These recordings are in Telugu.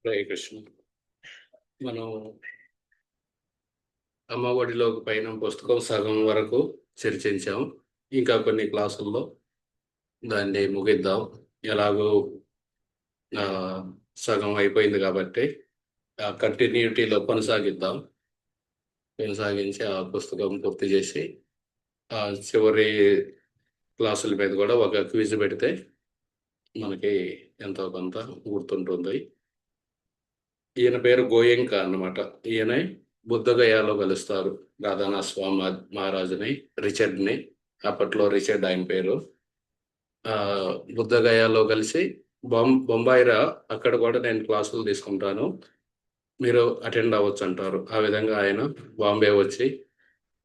హరే కృష్ణ. మనం అమ్మఒడిలో పైన పుస్తకం సగం వరకు చర్చించాం. ఇంకా కొన్ని క్లాసుల్లో దాన్ని ముగిద్దాం. ఎలాగో ఆ, సగం అయిపోయింది కాబట్టి ఆ కంటిన్యూటీలో కొనసాగించి ఆ పుస్తకం పూర్తి చేసి ఆ చివరి క్లాసుల మీద కూడా ఒక క్విజ్ పెడితే మనకి ఎంతో కొంత గుర్తుంటుంది. ఈయన పేరు గోయంక అన్నమాట. ఈయన బుద్ధగయాలో కలుస్తారు రాధానాథ స్వామి మహారాజుని, రిచర్డ్ని. అప్పట్లో రిచర్డ్ ఆయన పేరు. ఆ బుద్ధగయాలో కలిసి బొంబాయిరా, అక్కడ కూడా నేను క్లాసులు తీసుకుంటాను, మీరు అటెండ్ అవ్వచ్చు అంటారు. ఆ విధంగా ఆయన బాంబే వచ్చి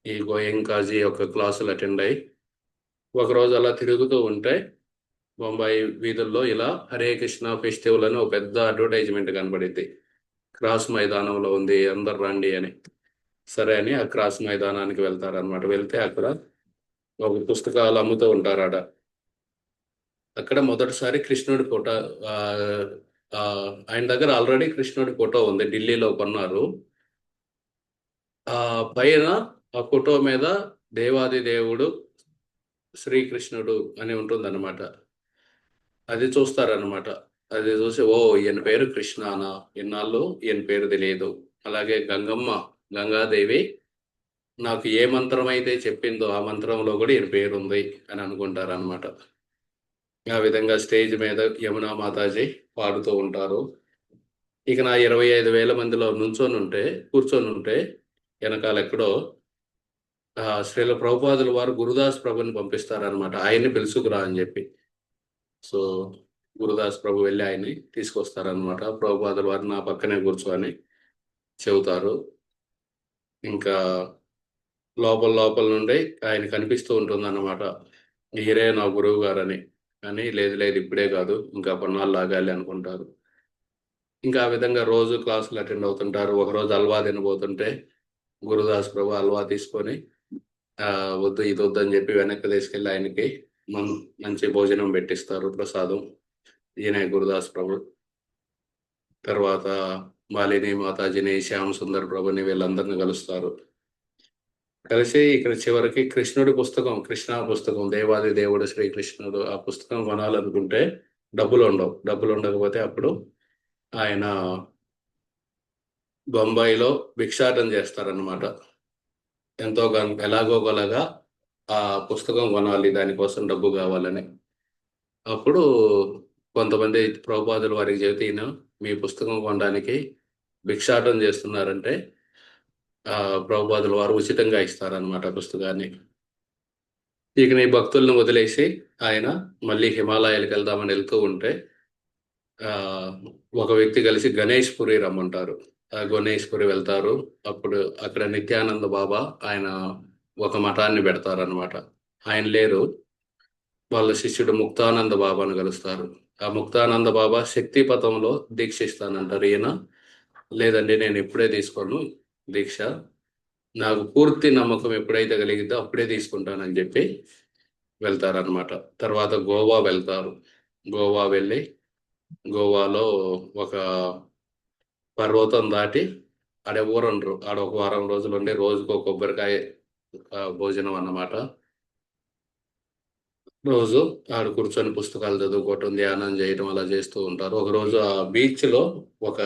ఈ గోయంకాజీ యొక్క క్లాసులు అటెండ్ అయ్యి ఒకరోజు అలా తిరుగుతూ ఉంటే బొంబాయి వీధుల్లో ఇలా హరే కృష్ణ ఫెస్టివల్ అని ఒక పెద్ద అడ్వర్టైజ్మెంట్ కనబడింది. క్రాస్ మైదానంలో ఉంది, అందరు రండి అని. సరే అని ఆ క్రాస్ మైదానానికి వెళ్తారనమాట. వెళ్తే అక్కడ ఒక పుస్తకాలు అమ్ముతూ ఉంటారు ఆడ. అక్కడ మొదటిసారి కృష్ణుడి ఫోటో, ఆ, ఆ, ఆయన దగ్గర ఆల్రెడీ కృష్ణుడి ఫోటో ఉంది, ఢిల్లీలో కొన్నారు. ఆ పైన ఆ ఫోటో మీద దేవాది దేవుడు శ్రీకృష్ణుడు అని ఉంటుందన్నమాట. అది చూస్తారనమాట. అది చూసి, ఓ ఈయన పేరు కృష్ణానా, ఇన్నాళ్ళు ఈయన పేరు తెలియదు. అలాగే గంగమ్మ, గంగాదేవి నాకు ఏ మంత్రం అయితే చెప్పిందో ఆ మంత్రంలో కూడా ఈయన పేరు ఉంది అని అనుకుంటారనమాట. ఆ విధంగా స్టేజ్ మీద యమునా మాతాజీ పాడుతూ ఉంటారు. ఇక నా 25,000 మందిలో కూర్చొని ఉంటే వెనకాల ఎక్కడో శ్రీల ప్రభుపాదుల వారు గురుదాస్ ప్రభుని పంపిస్తారనమాట, ఆయన్ని పిలుచుకురా అని చెప్పి. సో గురుదాస్ ప్రభు వెళ్ళి ఆయన్ని తీసుకొస్తారనమాట. ప్రభుపాదుల వారు నా పక్కనే కూర్చొని చెబుతారు. ఇంకా లోపల లోపల నుండి ఆయన కనిపిస్తూ ఉంటుంది అన్నమాట, మీరే నా గురువు గారని. కానీ లేదు లేదు, ఇప్పుడే కాదు, ఇంకా కొన్నాళ్ళు ఆగాలి అనుకుంటారు. ఇంకా ఆ విధంగా రోజు క్లాసులు అటెండ్ అవుతుంటారు. ఒకరోజు హల్వా తినబోతుంటే గురుదాస్ ప్రభు హల్వా తీసుకొని వద్దు ఇది వద్దు అని చెప్పి వెనక్కి తీసుకెళ్ళి ఆయనకి మంచి భోజనం పెట్టిస్తారు, ప్రసాదం. ఈయన గురుదాస్ ప్రభు. తర్వాత మాలిని మాతాజీని, శ్యామ్ సుందర్ ప్రభుని, వీళ్ళందరినీ కలుస్తారు. కలిసి ఇక్కడ చివరికి కృష్ణుడి పుస్తకం, కృష్ణ పుస్తకం, దేవాది దేవుడు శ్రీకృష్ణుడు, ఆ పుస్తకం కొనాలనుకుంటే డబ్బులు ఉండకపోతే అప్పుడు ఆయన బొంబాయిలో భిక్షాటన చేస్తారనమాట. ఎలాగోగలగా ఆ పుస్తకం కొనాలి, దానికోసం డబ్బు కావాలని. అప్పుడు కొంతమంది ప్రభుపాదుల వారికి చెబితే, ఈయన మీ పుస్తకం కొనడానికి భిక్షాటన చేస్తున్నారంటే ప్రభుపాదుల వారు ఉచితంగా ఇస్తారనమాట పుస్తకాన్ని. ఇక నీ భక్తులను వదిలేసి ఆయన మళ్ళీ హిమాలయాలకు వెళ్దామని వెళ్తూ ఉంటే ఆ ఒక వ్యక్తి కలిసి గణేష్పురి రమ్మంటారు. గణేష్పురి వెళ్తారు. అప్పుడు అక్కడ నిత్యానంద బాబా ఆయన ఒక మఠాన్ని పెడతారనమాట. ఆయన లేరు, వాళ్ళ శిష్యుడు ముక్తానంద బాబాను కలుస్తారు. ఆ ముక్తానంద బాబా శక్తి పథంలో దీక్ష ఇస్తానంటారు. ఈయన లేదండి, నేను ఇప్పుడే తీసుకోను దీక్ష, నాకు పూర్తి నమ్మకం ఎప్పుడైతే కలిగిద్దో అప్పుడే తీసుకుంటానని చెప్పి వెళ్తారనమాట. తర్వాత గోవా వెళ్తారు. గోవా వెళ్ళి గోవాలో ఒక పర్వతం దాటి ఆడెవ్వరుండరు. ఆడ ఒక వారం రోజులు ఉండి రోజుకు ఒక కొబ్బరికాయ భోజనం అన్నమాట. రోజు ఆడ కూర్చొని పుస్తకాలు చదువుకోవటం, ధ్యానం చేయటం అలా చేస్తూ ఉంటారు. ఒకరోజు ఆ బీచ్లో ఒక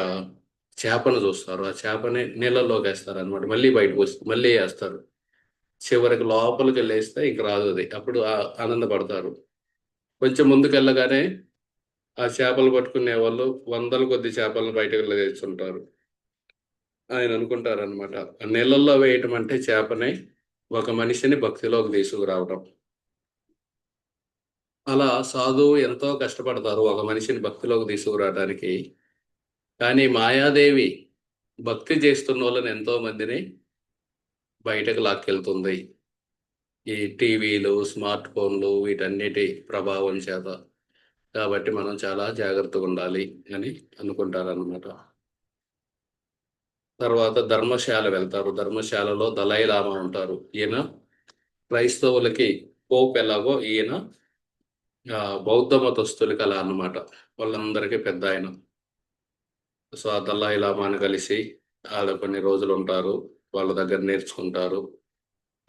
చేపను చూస్తారు. ఆ చేపని నీళ్ళలోకి వేస్తారు అనమాట. మళ్ళీ బయటకు వస్తుంది, మళ్ళీ వేస్తారు. చివరికి లోపలికి వెళ్ళేస్తే ఇంక రాదు అది. అప్పుడు ఆనందపడతారు. కొంచెం ముందుకెళ్ళగానే ఆ చేపలు పట్టుకునే వాళ్ళు వందల కొద్ది చేపలను బయటకు తెచ్చుంటారు. ఆయన అనుకుంటారనమాట, నీళ్ళల్లో వేయటం అంటే చేపని ఒక మనిషిని భక్తిలోకి తీసుకురావటం. అలా సాధువు ఎంతో కష్టపడతారు ఒక మనిషిని భక్తిలోకి తీసుకురావడానికి. కానీ మాయాదేవి భక్తి చేస్తున్న వాళ్ళని ఎంతో మందిని బయటకు లాక్కెళ్తుంది ఈ టీవీలు, స్మార్ట్ ఫోన్లు వీటన్నిటి ప్రభావం చేత. కాబట్టి మనం చాలా జాగ్రత్తగా ఉండాలి అని అనుకుంటారనమాట. తర్వాత ధర్మశాల వెళ్తారు. ధర్మశాలలో దలై లామా ఉంటారు. ఈయన క్రైస్తవులకి పోప్ ఎలాగో ఈయన బౌద్ధ మతస్థులకి అలా అన్నమాట. వాళ్ళందరికీ పెద్ద ఆయన. సో ఆ దల్లాయి లామాని కలిసి ఆడ కొన్ని రోజులు ఉంటారు. వాళ్ళ దగ్గర నేర్చుకుంటారు.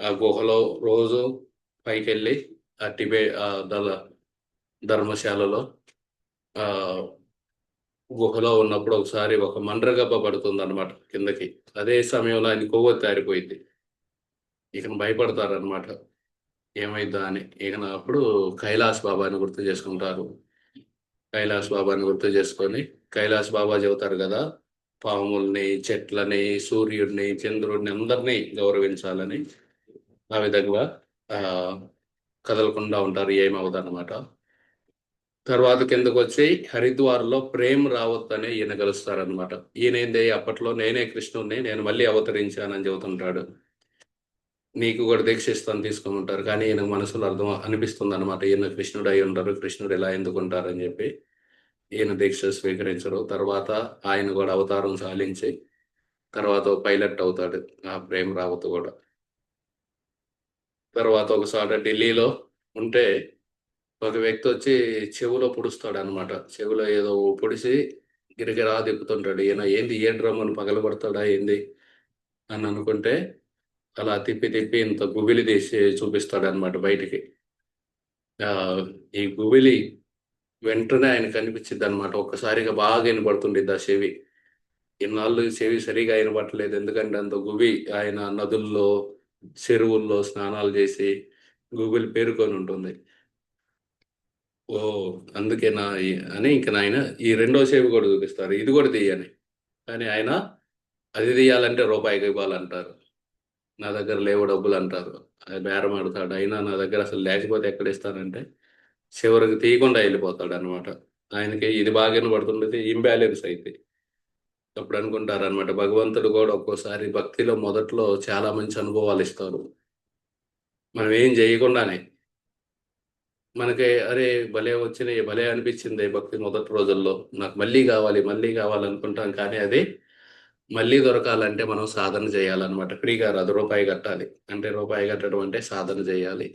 ఆ గుహలో రోజు పైకెళ్ళి ఆ ధర్మశాలలో ఆ గుహలో ఉన్నప్పుడు ఒకసారి ఒక మండ్రగబ్బ పడుతుందన్నమాట కిందకి. అదే సమయంలో ఆయన కొవ్వొత్తి ఆరిపోయిద్ది. ఇకను భయపడతారనమాట. ఏమైద్దా అని. అప్పుడు కైలాస్ బాబాని గుర్తు చేసుకుంటారు. కైలాస్ బాబాని గుర్తు చేసుకొని, కైలాస్ బాబా చెబుతారు గదా! పాముల్ని, చెట్లని, సూర్యుడిని, చంద్రుడిని అందరినీ గౌరవించాలని. ఆ విధంగా ఆహ్, కదలకుండా ఉంటారు. ఏమవ్వదనమాట. తర్వాత కిందకొచ్చి హరిద్వార్‌లో ప్రేమ్ రావత్ అనే ఈయన కలుస్తారనమాట. ఈయనేంది అప్పట్లో నేనే కృష్ణుడిని, నేను మళ్ళీ అవతరించానని చెబుతుంటాడు. నీకు కూడా దీక్ష ఇస్తాను తీసుకోమంటారు. కానీ ఈయనకు మనసులో అనిపిస్తుందనమాట. ఈయన కృష్ణుడు అయి ఉండరు. కృష్ణుడు ఇలా ఎందుకుంటారని చెప్పి. ఈయన దీక్ష స్వీకరించరు. తర్వాత ఆయన కూడా అవతారం సాలించి తర్వాత ఓ పైలట్ అవుతాడు. ఆ ప్రేమ్ రావత్ కూడా. తర్వాత ఒకసారి ఢిల్లీలో ఉంటే ఒక వ్యక్తి వచ్చి చెవులో పొడుస్తాడనమాట. చెవిలో ఏదో పొడిసి గిరగిరా తిప్పుతుంటాడు. ఈయన ఏంది ఏ డ్రమ్ముని పగలగొడతాడా ఏంది అని అనుకుంటే అలా తిప్పి తిప్పి ఇంత గుబిలి తీసి చూపిస్తాడనమాట బయటికి. ఈ గుబిలి వెంటనే ఆయనకు అనిపించిద్దనమాట. ఒక్కసారిగా బాగా ఇనపడుతుండిద్ది ఆ చెవి. ఇన్నాళ్ళు చెవి సరిగా ఇనపడట్లేదు. ఎందుకంటే అంత గుబి ఆయన నదుల్లో, చెరువుల్లో స్నానాలు చేసి గుబిలి పేరుకొని ఉంటుంది. ఓహ్! అందుకేనా అని ఇంక నాయన ఈ రెండో చెవి కూడా చూపిస్తారు. ఇది కూడా తీయని. కానీ ఆయన అది తీయాలంటే రూపాయికి ఇవ్వాలంటారు. నా దగ్గర లేవు డబ్బులంటారు. బేరమాడతాడు. అయినా నా దగ్గర అసలు లేకపోతే ఎక్కడిస్తానంటే, చివరికి తీయకుండా ఎళ్ళిపోతాడనమాట. ఆయనకి ఇది బాగా ఇనపడుతుంటది. ఇంబాలెన్స్ అయిద్ది. అప్పుడనుకుంటారనమాట భగవంతుడు గూడా ఒక్కోసారి భక్తిలో మొదట్లో చాలా మంచి అనుభవాలిస్తాడు. మనం ఏం జేయకుండానే. మనకి అరే! భలే వచ్చినియి, భలే అనిపిచ్చింది భక్తి మొదటి రోజుల్లో. నాకు మళ్ళీ గావాలి, మళ్ళీ గావాలనుకుంటాం. కానీ అది మళ్ళీ దొరకాలంటే మనం సాధన చేయాలనమాట. ఫ్రీగా రాదు. రూపాయి కట్టాలి. అంటే రూపాయి కట్టడం అంటే సాధన జేయాలి.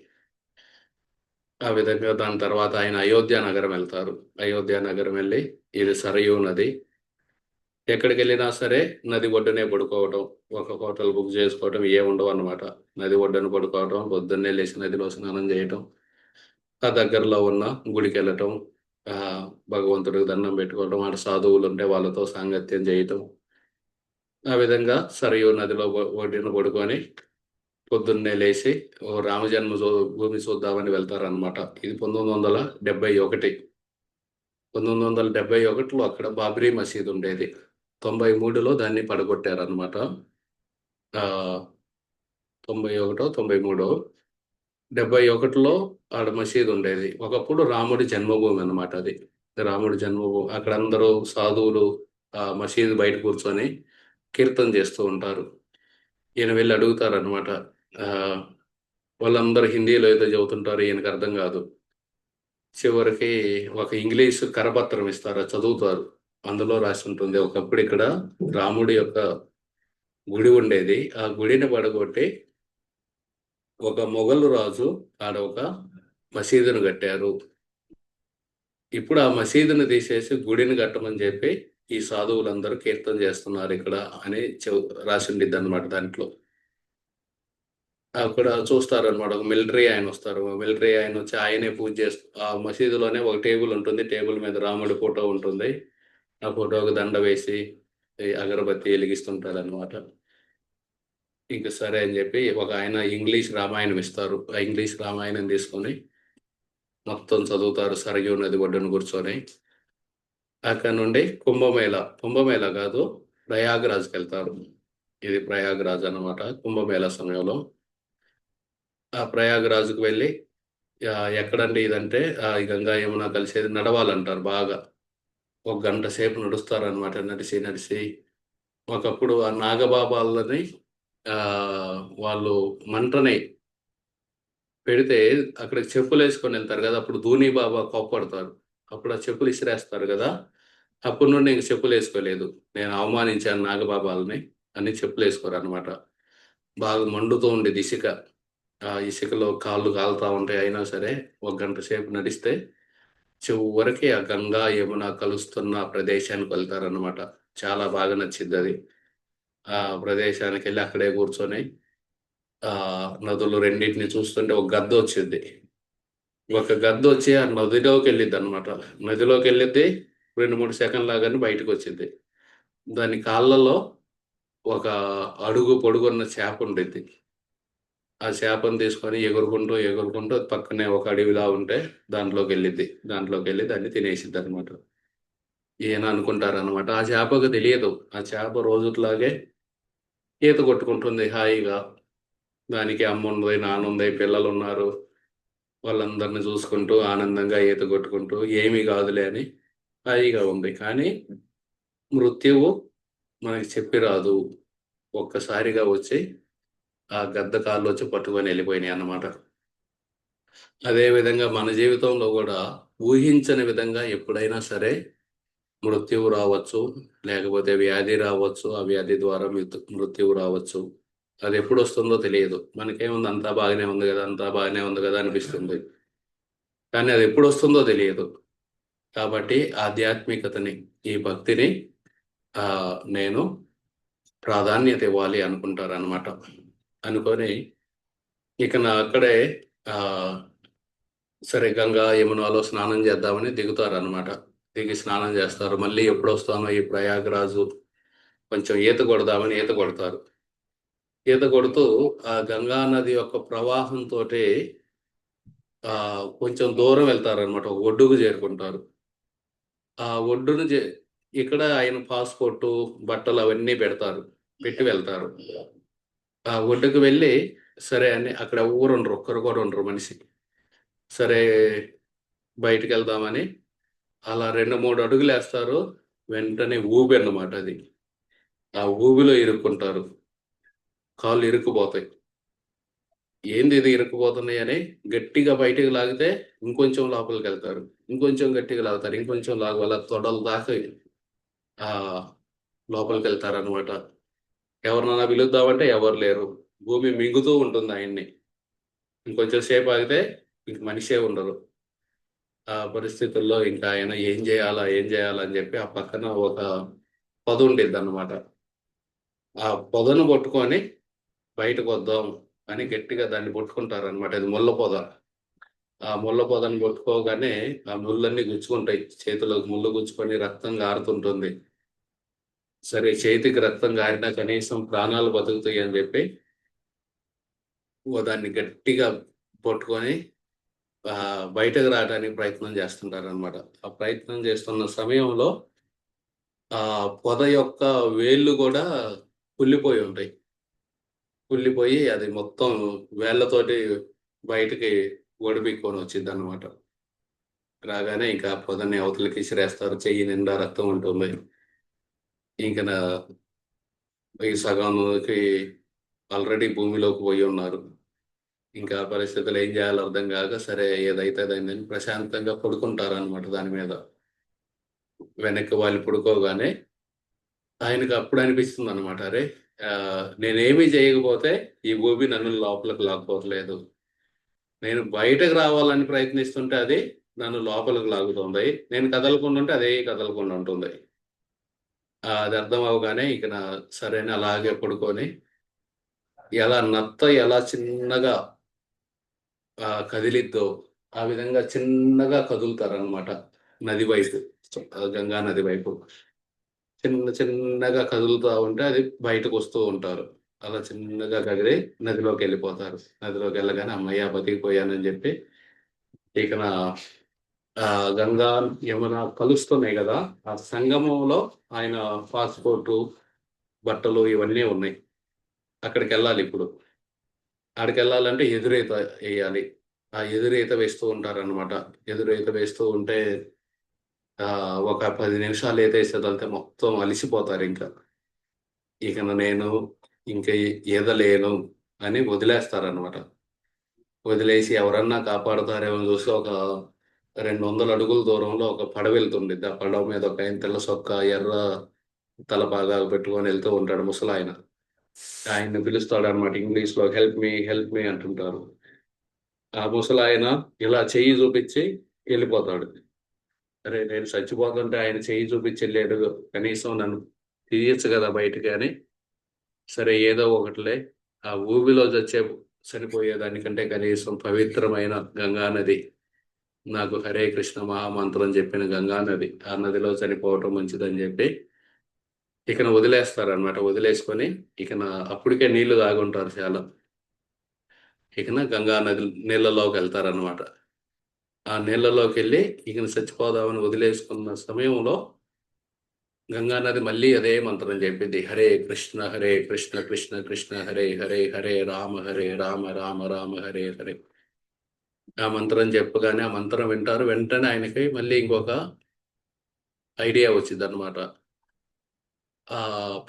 ఆ విధంగా దాని తర్వాత ఆయన అయోధ్య నగరం వెళ్తారు. అయోధ్య నగరం వెళ్లి ఇది సరయూ నది. ఎక్కడికెళ్ళినా సరే నది ఒడ్డునే పడుకోవటం. ఒక హోటల్ బుక్ జేసుకోవటం ఏముండవనమాట. నది ఒడ్డున పడుకోవటం, పొద్దున్నే లేసి నదిలో స్నానం జేయటం. ఆ దగ్గరలో ఉన్న గుడికెళ్ళటం. భగవంతుడికి దండం పెట్టుకోవడం. ఆడ సాధువులుంటే వాళ్ళతో సాంగత్యం జేయటం. ఆ విధంగా సరయూ నదిలో ఒడ్డున పడుకొని పొద్దున్నే లేసి ఓ రామజన్మ భూమి చూద్దామని వెళ్తారనమాట. ఇది 1971. 1971లో అక్కడ బాబ్రీ మసీద్ ఉండేది. 93లో దాన్ని పడగొట్టారనమాట. ఆహ్, 91 93 71లో ఆడ మసీద్ ఉండేది. ఒకప్పుడు రాముడి జన్మభూమి అనమాట అది. రాముడి జన్మభూమి. అక్కడ అందరూ సాధువులు మసీదు బయట కూర్చొని కీర్తన చేస్తూ ఉంటారు. ఈయన వెళ్లి అడుగుతారనమాట. ఆహ్, వాళ్ళందరూ హిందీలో ఏదో చెబుతుంటారు. ఈయనకు అర్థం కాదు. చివరికి ఒక ఇంగ్లీషు కరపత్రం ఇస్తారు. అది చదువుతారు. అందులో రాసుంటుంది. ఒకప్పుడు ఇక్కడ రాముడి యొక్క గుడి ఉండేది. ఆ గుడిని పడగొట్టి ఒక మొఘలు రాజు ఆడ ఒక మసీదును కట్టారు. ఇప్పుడు ఆ మసీదుని తీసేసి గుడిని కట్టమని చెప్పి ఈ సాధువులందరూ కీర్తన చేస్తున్నారు ఇక్కడ అని రాసుండిద్దనమాట దాంట్లో. అక్కడ చూస్తారనమాట. ఒక మిలిటరీ ఆయనొస్తారు. మిలిటరీ ఆయనొచ్చి ఆయనే పూజ ఆ మసీదులోనే ఒక టేబుల్ ఉంటుంది. టేబుల్ మీద రాముడి ఫోటో ఉంటుంది. ఆ ఫోటోకి దండ వేసి, ఈ అగరబత్తి ఎలిగిస్తుంటాడనమాట. ఇంక సరే అని జెప్పి ఒకాయన ఇంగ్లీష్ రామాయణం ఇస్తారు. ఆ ఇంగ్లీష్ రామాయణం తీసుకొని మొత్తం చదువుతారు సరయూ నది ఒడ్డున కూర్చొని. అక్కడి నుండి కుంభమేళా గాదు, ప్రయాగ్‌రాజ్‌కెళ్తారు. ఇది ప్రయాగ్‌రాజ్ అన్నమాట. కుంభమేళా సమయంలో. ఆ ప్రయాగ్‌రాజ్‌కి వెళ్ళి ఎక్కడండి ఇదంటే ఈ గంగా, యమున కలిసేది నడవాలంటారు బాగా. ఒక గంట సేపు నడుస్తారనమాట. నడిసి, నడిసి ఒకప్పుడు ఆ నాగబాబాలని వాళ్ళు మంటని పెడితే అక్కడికి చెప్పులేసుకొనెళ్తారు గదా! అప్పుడు ధూని బాబా కోప్పడతారు. అప్పుడు ఆ చెప్పులు ఇసిరేస్తారు గదా! అప్పటి నుండి ఇంక చెప్పులేసుకోలేదు. నేను అవమానించాను నాగబాబాలని అని చెప్పులేసుకోరనమాట. బాగా మండుతూ ఉండేది ఇసిక. ఆ ఇసుకలో కాళ్ళు కాలుతా ఉంటాయి. అయినా సరే ఒక గంట సేపు నడిస్తే చివరికి ఆ గంగా, యమున కలుస్తున్న ప్రదేశానికి వెళ్తారనమాట. చాలా బాగా నచ్చింది అది. ఆ ప్రదేశానికి వెళ్ళి అక్కడే కూర్చొని నదులు రెండింటిని చూస్తుంటే ఒక గద్ద వచ్చింది. ఒక గద్ద వచ్చి ఆ నదిలోకి వెళ్ళిద్ది అనమాట. నదిలోకి వెళ్ళిద్ది, 2-3 సెకండ్ లాగానే బయటకు వచ్చింది. దాని కాళ్ళలో ఒక అడుగు పొడుగున్న చేప ఉండిద్ది. ఆ చేపను తీసుకొని ఎగురుకుంటూ ఎగురుకుంటూ పక్కనే ఒక అడవిలా ఉంటే దాంట్లోకి వెళ్ళిద్ది. దాంట్లోకి వెళ్ళి దాన్ని తినేసిద్ది అనమాట. ఈయన అనుకుంటారనమాట, ఆ చేపకు తెలియదు ఆ చేప రోజుట్లాగే ఈత కొట్టుకుంటుంది హాయిగా. దానికి అమ్ముంది, నాన్నుంది, పిల్లలున్నారు. వాళ్ళందరిని చూసుకుంటూ ఆనందంగా ఈత కొట్టుకుంటూ ఏమీ కాదులే అని హాయిగా ఉంది. కానీ మృత్యువు మనకి చెప్పి రాదు. ఒక్కసారిగా వచ్చి ఆ గద్ద కాళ్ళొచ్చి పట్టుకొని వెళ్ళిపోయినాయి అన్నమాట. అదే విధంగా మన జీవితంలో కూడా ఊహించని విధంగా ఎప్పుడైనా సరే మృత్యువు రావచ్చు, లేకపోతే వ్యాధి రావచ్చు. ఆ వ్యాధి ద్వారా మృత్యువు రావచ్చు. అది ఎప్పుడు వస్తుందో తెలియదు. మనకేముంది, అంతా బాగానే ఉంది కదా, అంతా బాగానే ఉంది కదా అనిపిస్తుంది. కానీ అది ఎప్పుడు వస్తుందో తెలియదు. కాబట్టి ఆధ్యాత్మికతని, ఈ భక్తిని నేను ప్రాధాన్యత ఇవ్వాలి అనుకుంటారనమాట. అనుకొని ఇక నా అక్కడే ఆ, సరే గంగా యమునాలో స్నానం చేద్దామని దిగుతారనమాట. దిగి స్నానం చేస్తారు. మళ్ళీ ఎప్పుడు వస్తానో ఈ ప్రయాగరాజు, కొంచెం ఈత కొడదామని ఈత కొడతారు. ఈత కొడుతూ ఆ గంగా నది యొక్క ప్రవాహంతో కొంచెం దూరం వెళ్తారనమాట. ఒక ఒడ్డుకు చేరుకుంటారు. ఆ ఒడ్డును ఇక్కడ ఆయన పాస్పోర్టు, బట్టలు అవన్నీ పెడతారు. పెట్టి వెళ్తారు. ఆ ఒడ్డుకు వెళ్ళి సరే అని అక్కడ ఎవ్వరు ఉండరు. ఒక్కరు కూడా ఉండరు మనిషి. సరే బయటికెళ్దామని అలా 2-3 అడుగులేస్తారు. వెంటనే ఊబి అన్నమాట అది. ఆ ఊబిలో ఇరుక్కుంటారు. కాళ్ళు ఇరుక్కుపోతాయి. ఏంది ఇది ఇరుక్కుపోతున్నాయి అని గట్టిగా బయటికి లాగితే ఇంకొంచెం లోపలికెళ్తారు. ఇంకొంచెం గట్టిగా లాగుతారు. ఇంకొంచెం వాళ్ళ తొడల దాకా లోపలికెళ్తారనమాట. ఎవరినైనా పిలుద్దామంటే ఎవరు లేరు. భూమి మింగుతూ ఉంటుంది ఆయన్ని. ఇంకొంచెం సేపు ఆగితే ఇంక మనిషే ఉండరు. ఆ పరిస్థితుల్లో ఇంకా ఆయన ఏం చేయాలా? ఏం చేయాలా? అని చెప్పి ఆ పక్కన ఒక పొద ఉండిద్దనమాట. ఆ పొదను పట్టుకొని బయటకొద్దాం అని గట్టిగా దాన్ని పట్టుకుంటారనమాట. అది ముళ్ళ పొద. ఆ ముళ్ళ పొదను పట్టుకోగానే ఆ ముళ్ళన్నీ గుచ్చుకుంటాయి. చేతిలోకి ముళ్ళు గుచ్చుకొని రక్తం గారుతుంటుంది. సరే చేతికి రక్తం గారినా కనీసం ప్రాణాలు బతుకుతాయి అని చెప్పి దాన్ని గట్టిగా పట్టుకొని బయటకు రావడానికి ప్రయత్నం చేస్తుంటారనమాట. ఆ ప్రయత్నం చేస్తున్న సమయంలో ఆ పొద యొక్క వేళ్ళు కూడా కుళ్ళిపోయి ఉంటాయి. కుళ్ళిపోయి అది మొత్తం వేళ్ళతోటి బయటికి ఒడిబిక్కొని వచ్చిద్దనమాట. రాగానే ఇంకా పొదని అవతలకి విసిరేస్తారు. చెయ్యి నిండా రక్తం ఉంటుంది. ఇంక ఈ సగంకి ఆల్రెడీ భూమిలోకి పోయి ఉన్నారు. ఇంకా పరిస్థితులు ఏం చేయాలో అర్థం కాక సరే ఏదైతే అదైందని ప్రశాంతంగా పడుకుంటారనమాట దాని మీద. వెనక్కి వాళ్ళు పడుకోగానే ఆయనకు అప్పుడు అనిపిస్తుంది అనమాట, అరే నేనేమీ చేయకపోతే ఈ భూమి నన్ను లోపలికి లాక్కోవట్లేదు. నేను బయటకు రావాలని ప్రయత్నిస్తుంటే అది నన్ను లోపలికి లాగుతుంది. నేను కదలకుండా ఉంటే అదే కదలకుండా ఉంటుంది. అది అర్థం అవ్వగానే ఇక సరే అని అలాగే పడుకొని ఎలా చిన్నగా కదిలిద్దో ఆ విధంగా చిన్నగా కదులుతారనమాట నది వైపు. గంగా నది వైపు చిన్నగా కదులుతా ఉంటే అది బయటకు వస్తూ ఉంటారు. అలా చిన్నగా కదిలి నదిలోకి వెళ్ళిపోతారు. నదిలోకి వెళ్ళగానే అమ్మయ్య బతికిపోయానని చెప్పి ఇక గంగా యమున కలుస్తున్నాయి కదా, ఆ సంగమంలో ఆయన పాస్పోర్టు, బట్టలు ఇవన్నీ ఉన్నాయి. అక్కడికి వెళ్ళాలి ఇప్పుడు. ఆడికి వెళ్ళాలంటే ఎదురీత వేయాలి. ఆ ఎదురీత వేస్తూ ఉంటారనమాట. ఎదురీత వేస్తూ ఉంటే ఒక 10 నిమిషాలు ఈత వేసేదంతే మొత్తం అలిసిపోతారు ఇంకా. ఇక నేను ఇంక ఈదలేను అని వదిలేస్తారనమాట. వదిలేసి ఎవరన్నా కాపాడుతారేమో చూసి ఒక 200 అడుగుల దూరంలో ఒక పడవ వెళ్తుండిద్ది. ఆ పడవ మీద ఒక ఆయన తెల్ల చొక్కా, ఎర్ర తలపాగా పెట్టుకొని వెళ్తూ ఉంటాడు ముసలాయన. ఆయన్ని పిలుస్తాడనమాట ఇంగ్లీష్‌లో, హెల్ప్ మీ అంటుంటారు. ఆ ముసలాయన ఇలా చెయ్యి చూపించి వెళ్ళిపోతాడు. అరే నేను చచ్చిపోతుంటే ఆయన చెయ్యి చూపించి వెళ్ళాడు. కనీసం నన్ను తీయచ్చు కదా బయటకి అని, సరే ఏదో ఒకటిలే, ఆ ఊబిలో చనిపోయేదానికంటే కనీసం పవిత్రమైన గంగా నది, నాకు హరే కృష్ణ మహామంత్రం చెప్పిన గంగా నది, ఆ నదిలో చనిపోవటం మంచిదని చెప్పి ఇకన వదిలేస్తారనమాట. వదిలేసుకొని ఇకన అప్పటికే నీళ్లు తాగుంటారు చాలా. ఇకన గంగా నది నీళ్ళలోకి వెళ్తారనమాట. ఆ నీళ్ళలోకి వెళ్ళి ఇకన చచ్చిపోదామని వదిలేసుకున్న సమయంలో గంగా నది మళ్ళీ అదే మంత్రం చెప్పింది, హరే కృష్ణ కృష్ణ కృష్ణ హరే హరే, హరే హరే రామ రామ రామ హరే హరే. ఆ మంత్రం చెప్పగానే ఆ మంత్రం వింటారు. వెంటనే ఆయనకి మళ్ళీ ఇంకొక ఐడియా వచ్చింది అనమాట. ఆ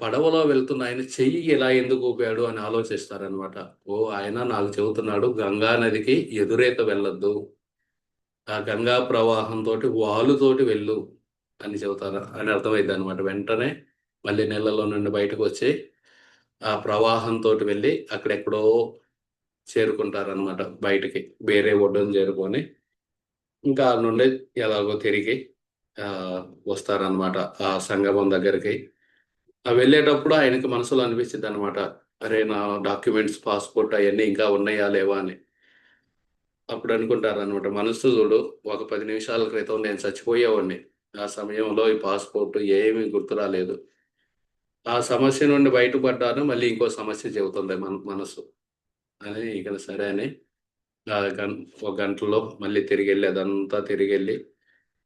పడవలో వెళ్తున్న ఆయన చెయ్యి ఇలా ఎందుకు ఊపాడు అని ఆలోచిస్తారనమాట. ఓ, ఆయన నాకు చెబుతున్నాడు గంగా నదికి ఎదురేత వెళ్ళొద్దు, ఆ గంగా ప్రవాహంతో వాలుతోటి వెళ్ళు అని చెబుతారు అని అర్థమైంది అనమాట. వెంటనే మళ్ళీ నీళ్ళలో నుండి బయటకు వచ్చి ఆ ప్రవాహంతో వెళ్ళి అక్కడెక్కడో చేరుకుంటారనమాట బయటికి, వేరే ఒడ్డును చేరుకొని ఇంకా ఆ నుండి ఎలాగో తిరిగి ఆ వస్తారనమాట ఆ సంగమం దగ్గరికి. ఆ వెళ్ళేటప్పుడు ఆయనకి మనసులో అనిపించింది అనమాట, అరే నా డాక్యుమెంట్స్, పాస్పోర్ట్ అవన్నీ ఇంకా ఉన్నాయా లేవా అని. అప్పుడు అనుకుంటారనమాట, మనసు చూడు, ఒక 10 నిమిషాల క్రితం నేను చచ్చిపోయేవాడిని, ఆ సమయంలో ఈ పాస్పోర్ట్ ఏమీ గుర్తు రాలేదు. ఆ సమస్య నుండి బయటపడ్డాను, మళ్ళీ ఇంకో సమస్య చెబుతుంది మన మనసు అని. ఇక సరే అని ఆ గం ఒక గంటలో మళ్ళీ తిరిగెళ్ళి అదంతా తిరిగెళ్ళి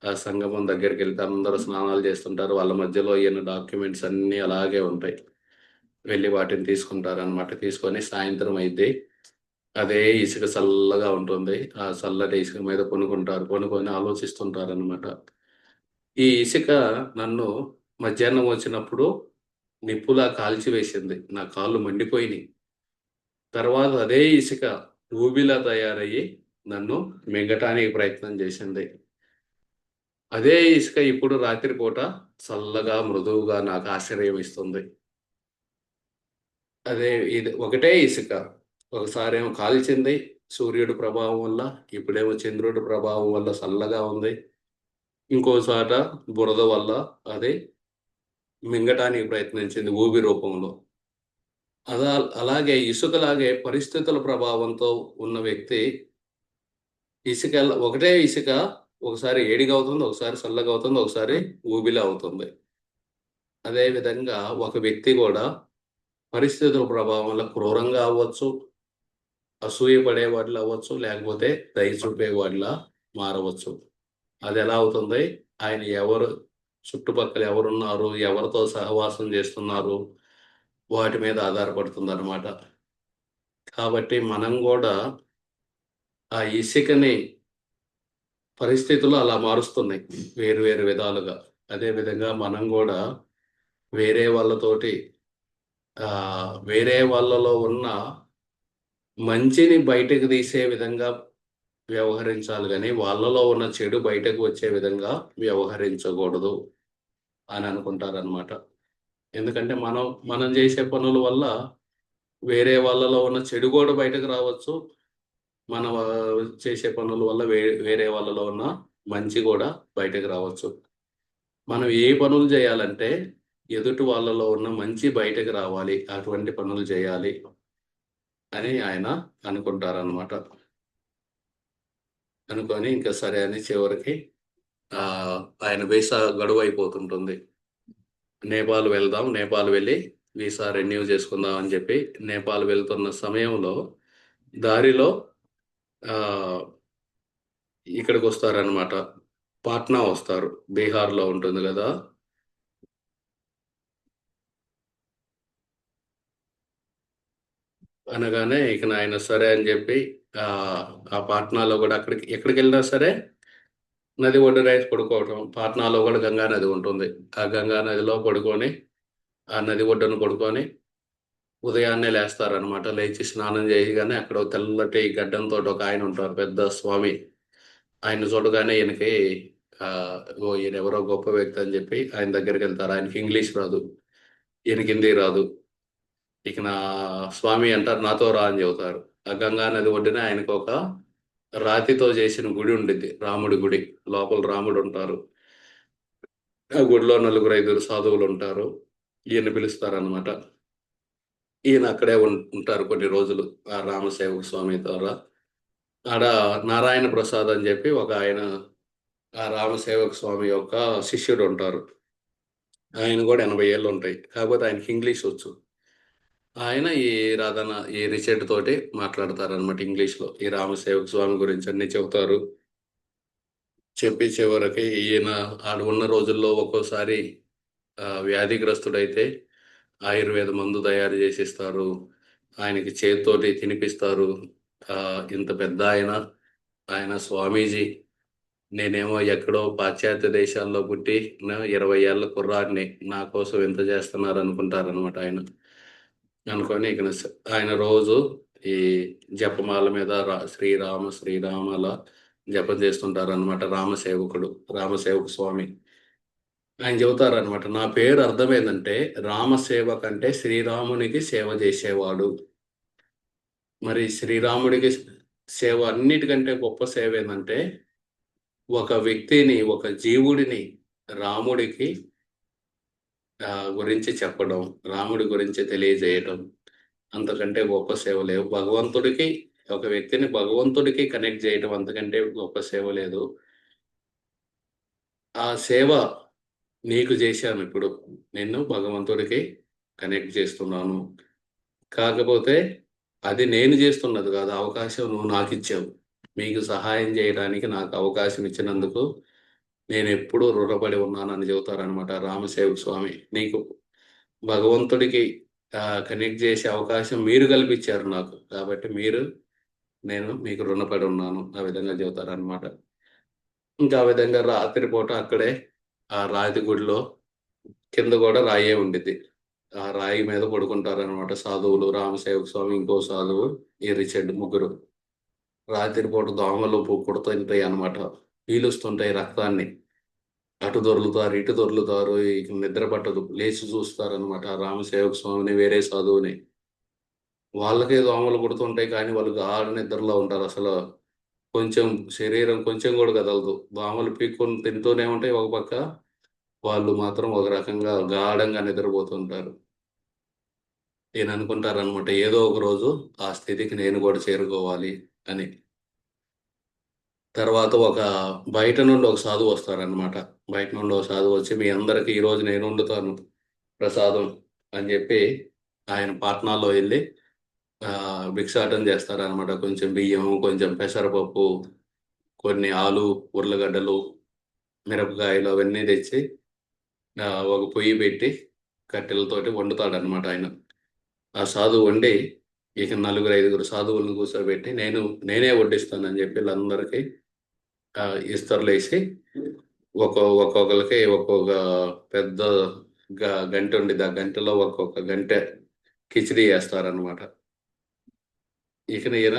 ఆ సంగమం దగ్గరికి వెళ్తే అందరూ స్నానాలు చేస్తుంటారు. వాళ్ళ మధ్యలో ఈయన డాక్యుమెంట్స్ అన్నీ అలాగే ఉంటాయి. వెళ్ళి వాటిని తీసుకుంటారనమాట. తీసుకొని సాయంత్రం అయిద్ది. అదే ఇసుక చల్లగా ఉంటుంది. ఆ చల్లటి ఇసుక మీద పనుకుంటారు. పనుకొని ఆలోచిస్తుంటారనమాట. ఈ ఇసుక నన్ను మధ్యాహ్నం వచ్చినప్పుడు నిప్పులా కాల్చివేసింది. నా కాళ్ళు మండిపోయినాయి. తర్వాత అదే ఇసుక ఊబిలా తయారయ్యి నన్ను మింగటానికి ప్రయత్నం చేసింది. అదే ఇసుక ఇప్పుడు రాత్రిపూట చల్లగా, మృదువుగా నాకు ఆశ్రయం ఇస్తుంది. అదే ఇది ఒకటే ఇసుక. ఒకసారేమో కాల్చింది సూర్యుడి ప్రభావం వల్ల, ఇప్పుడేమో చంద్రుడి ప్రభావం వల్ల చల్లగా ఉంది. ఇంకోసాట బురద వల్ల అది మింగటానికి ప్రయత్నించింది ఊబి రూపంలో. అదా అలాగే ఇసుకలాగే పరిస్థితుల ప్రభావంతో ఉన్న వ్యక్తి, ఒకటే ఇసుక ఒకసారి ఏడిగా అవుతుంది, ఒకసారి చల్లగా అవుతుంది, ఒకసారి ఊబిలా అవుతుంది. అదే విధంగా ఒక వ్యక్తి కూడా పరిస్థితుల ప్రభావం వల్ల క్రూరంగా అవ్వచ్చు, అసూయ వాడిలా అవ్వచ్చు, లేకపోతే దయ చూపేవాడిలా మారవచ్చు. అది ఎలా అవుతుంది? ఆయన చుట్టుపక్కల ఎవరున్నారు, ఎవరితో సహవాసం చేస్తున్నారు, వాటి మీద ఆధారపడుతుందన్నమాట. కాబట్టి మనం కూడా ఆ ఇసికని పరిస్థితులు అలా మారుస్తున్నాయి వేరు వేరు విధాలుగా. అదే విధంగా మనం కూడా వేరే వాళ్ళతోటి వేరే వాళ్ళలో ఉన్న మంచిని బయటకు తీసే విధంగా వ్యవహరించాలి గానీ, వాళ్ళలో ఉన్న చెడు బయటకు వచ్చే విధంగా వ్యవహరించకూడదు అని అనుకుంటారనమాట. ఎందుకంటే మనం చేసే పనుల వల్ల వేరే వాళ్ళలో ఉన్న చెడు కూడా బయటకు రావచ్చు. మనం చేసే పనుల వల్ల వేరే వాళ్ళలో ఉన్న మంచి కూడా బయటకు రావచ్చు. మనం ఏ పనులు చేయాలంటే ఎదుటి వాళ్ళలో ఉన్న మంచి బయటకు రావాలి, అటువంటి పనులు చేయాలి అని ఆయన అనుకుంటారనమాట. అనుకొని ఇంకా సరే అని చివరికి ఆయన వీసా గడువు అయిపోతుంటుంది. నేపాల్ వెళ్దాం, నేపాల్ వెళ్ళి వీసా రెన్యూ చేసుకుందాం అని చెప్పి నేపాల్ వెళ్తున్న సమయంలో దారిలో ఆహ్, ఇక్కడికి వస్తారనమాట. పాట్నా వస్తారు. బీహార్‌లో ఉంటుంది గదా! అనగానే ఇక ఆయన సరే అని జెప్పి ఆహ్, ఆ పాట్నాలో గూడా ఎక్కడికెళ్ళినా సరే నది ఒడ్డున పడుకోవటం. పాట్నాలో గూడా గంగా నది ఉంటుంది. ఆ గంగా నదిలో పడుకొని, ఆ నది ఒడ్డున పడుకొని ఉదయాన్నే లేస్తారనమాట. లేచి స్నానం చేయగానే అక్కడ ఓ తెల్లటి గడ్డంతోటి ఒకాయనుంటారు. పెద్ద స్వామి. ఆయన్ని చూడగానే ఈయనకి ఓహ్! ఈయనెవరో గొప్ప వ్యక్తి అని చెప్పి ఆయన దగ్గరికెళ్తారు. ఆయనకి ఇంగ్లీష్ రాదు. ఈయనకి హిందీ రాదు. ఇక స్వామి అంటారు, నాతో రా అని చెబుతారు. ఆ గంగా నది ఒడ్డున ఆయనకొక రాతితో చేసిన గుడి ఉండిద్ది. రాముడి గుడి. లోపల రాముడుంటారు. ఆ గుడిలో నలుగురైదుగురు సాధువులుంటారు. ఈయన పిలుస్తారనమాట. ఈయన అక్కడే ఉంటారు కొన్ని రోజులు ఆ రామసేవక స్వామి ద్వారా. ఆడ నారాయణ ప్రసాద్ అని చెప్పి ఒక ఆయన ఆ రామసేవక స్వామి యొక్క శిష్యుడు ఉంటారు. ఆయన కూడా 80 ఏళ్ళు ఉంటాయి. కాకపోతే ఆయనకి ఇంగ్లీష్ వచ్చు. ఆయన ఈ రాధన ఈ రిచర్డ్ తోటి మాట్లాడతారనమాట ఇంగ్లీష్లో. ఈ రామసేవక స్వామి గురించి అన్ని చెబుతారు. చెప్పి చివరికి ఈయన ఆడ ఉన్న రోజుల్లో ఒక్కోసారి వ్యాధిగ్రస్తుడైతే ఆయుర్వేద మందు తయారు చేసిస్తారు. ఆయనకి చేత్తోటి తినిపిస్తారు. ఇంత పెద్ద ఆయన, ఆయన స్వామీజీ. నేనేమో ఎక్కడో పాశ్చాత్య దేశాల్లో పుట్టి 20 ఏళ్ల కుర్రాడిని నా కోసం ఇంత చేస్తున్నారు అనుకుంటారనమాట ఆయన. అనుకొని ఇక ఆయన రోజు ఈ జపమాల మీద శ్రీరామ శ్రీరామ అలా జపం చేస్తుంటారనమాట. రామసేవకుడు, రామసేవక స్వామి. ఆయన చెబుతారనమాట, నా పేరు అర్థమైందంటే రామసేవ కంటే శ్రీరామునికి సేవ చేసేవాడు. మరి శ్రీరాముడికి సేవ అన్నిటికంటే గొప్ప సేవ ఏంటంటే ఒక వ్యక్తిని, ఒక జీవుడిని రాముడికి గురించి చెప్పడం, రాముడి గురించి తెలియజేయడం. అంతకంటే గొప్ప సేవ లేవు. భగవంతుడికి ఒక వ్యక్తిని భగవంతుడికి కనెక్ట్ చేయడం అంతకంటే గొప్ప సేవ లేదు. ఆ సేవ నీకు చేశాను ఇప్పుడు. నిన్ను భగవంతుడికి కనెక్ట్ చేస్తున్నాను. కాకపోతే అది నేను చేస్తున్నది కాదు. అవకాశం నువ్వు నాకిచ్చావు. మీకు సహాయం చేయడానికి నాకు అవకాశం ఇచ్చినందుకు నేనెప్పుడూ రుణపడి ఉన్నానని చెబుతారనమాట రామసేవక స్వామి. నీకు భగవంతుడికి కనెక్ట్ చేసే అవకాశం మీరు కల్పించారు నాకు. కాబట్టి నేను మీకు రుణపడి ఉన్నాను. ఆ విధంగా చెబుతారనమాట. ఇంకా ఆ విధంగా రాత్రిపూట అక్కడే ఆ రాతి గుడిలో కింద కూడా రాయే ఉండిద్ది. ఆ రాయి మీద పడుకుంటారనమాట సాధువులు. రామసేవక స్వామి, ఇంకో సాధువు, ఈ రిచర్డ్ ముగ్గురు. రాత్రిపూట దోమలు కుడుతుంటాయి అనమాట. పీలుస్తుంటాయి రక్తాన్ని. అటు దొర్లుతారు, ఇటు దొర్లుతారు. ఇక నిద్ర పట్టదు. లేచి చూస్తారనమాట ఆ రామసేవక స్వామిని, వేరే సాధువుని. వాళ్ళకే దోమలు కుడుతుంటాయి కానీ వాళ్ళు గాఢ నిద్రలో ఉంటారు. అసలు కొంచెం శరీరం కొంచెం కూడా కదలదు. దోమలు పీక్కొని తింటూనే ఉంటాయి ఒక పక్క. వాళ్ళు మాత్రం ఒక రకంగా గాఢంగా నిద్రపోతుంటారు. ఈయన అనుకుంటారనమాట, ఏదో ఒక రోజు ఆ స్థితికి నేను కూడా చేరుకోవాలి అని. తర్వాత బయట నుండి ఒక సాధువు వస్తారనమాట. బయట నుండి ఒక సాధువు వచ్చి, మీ అందరికి ఈరోజు నేను వండుతాను ప్రసాదం అని చెప్పి ఆయన పాట్నాలో వెళ్ళి భిక్షాటన చేస్తారనమాట. కొంచెం బియ్యం, కొంచెం పెసరపప్పు, కొన్ని ఆలు, ఉర్లగడ్డలు, మిరపకాయలు అవన్నీ తెచ్చి ఒక పొయ్యి పెట్టి కట్టెలతోటి వండుతాడనమాట ఆయన. ఆ సాధువు వండి ఇక నలుగురు ఐదుగురు సాధువులను కూర్చోబెట్టి నేనే వడ్డిస్తానని చెప్పి వీళ్ళందరికీ ఇస్తరులేసి ఒక్కొక్కరికి ఒక్కొక్క పెద్ద గంటె ఉండిద్ది. ఆ గంటలో ఒక్కొక్క గంటె కిచిడి వేస్తారనమాట. ఈయన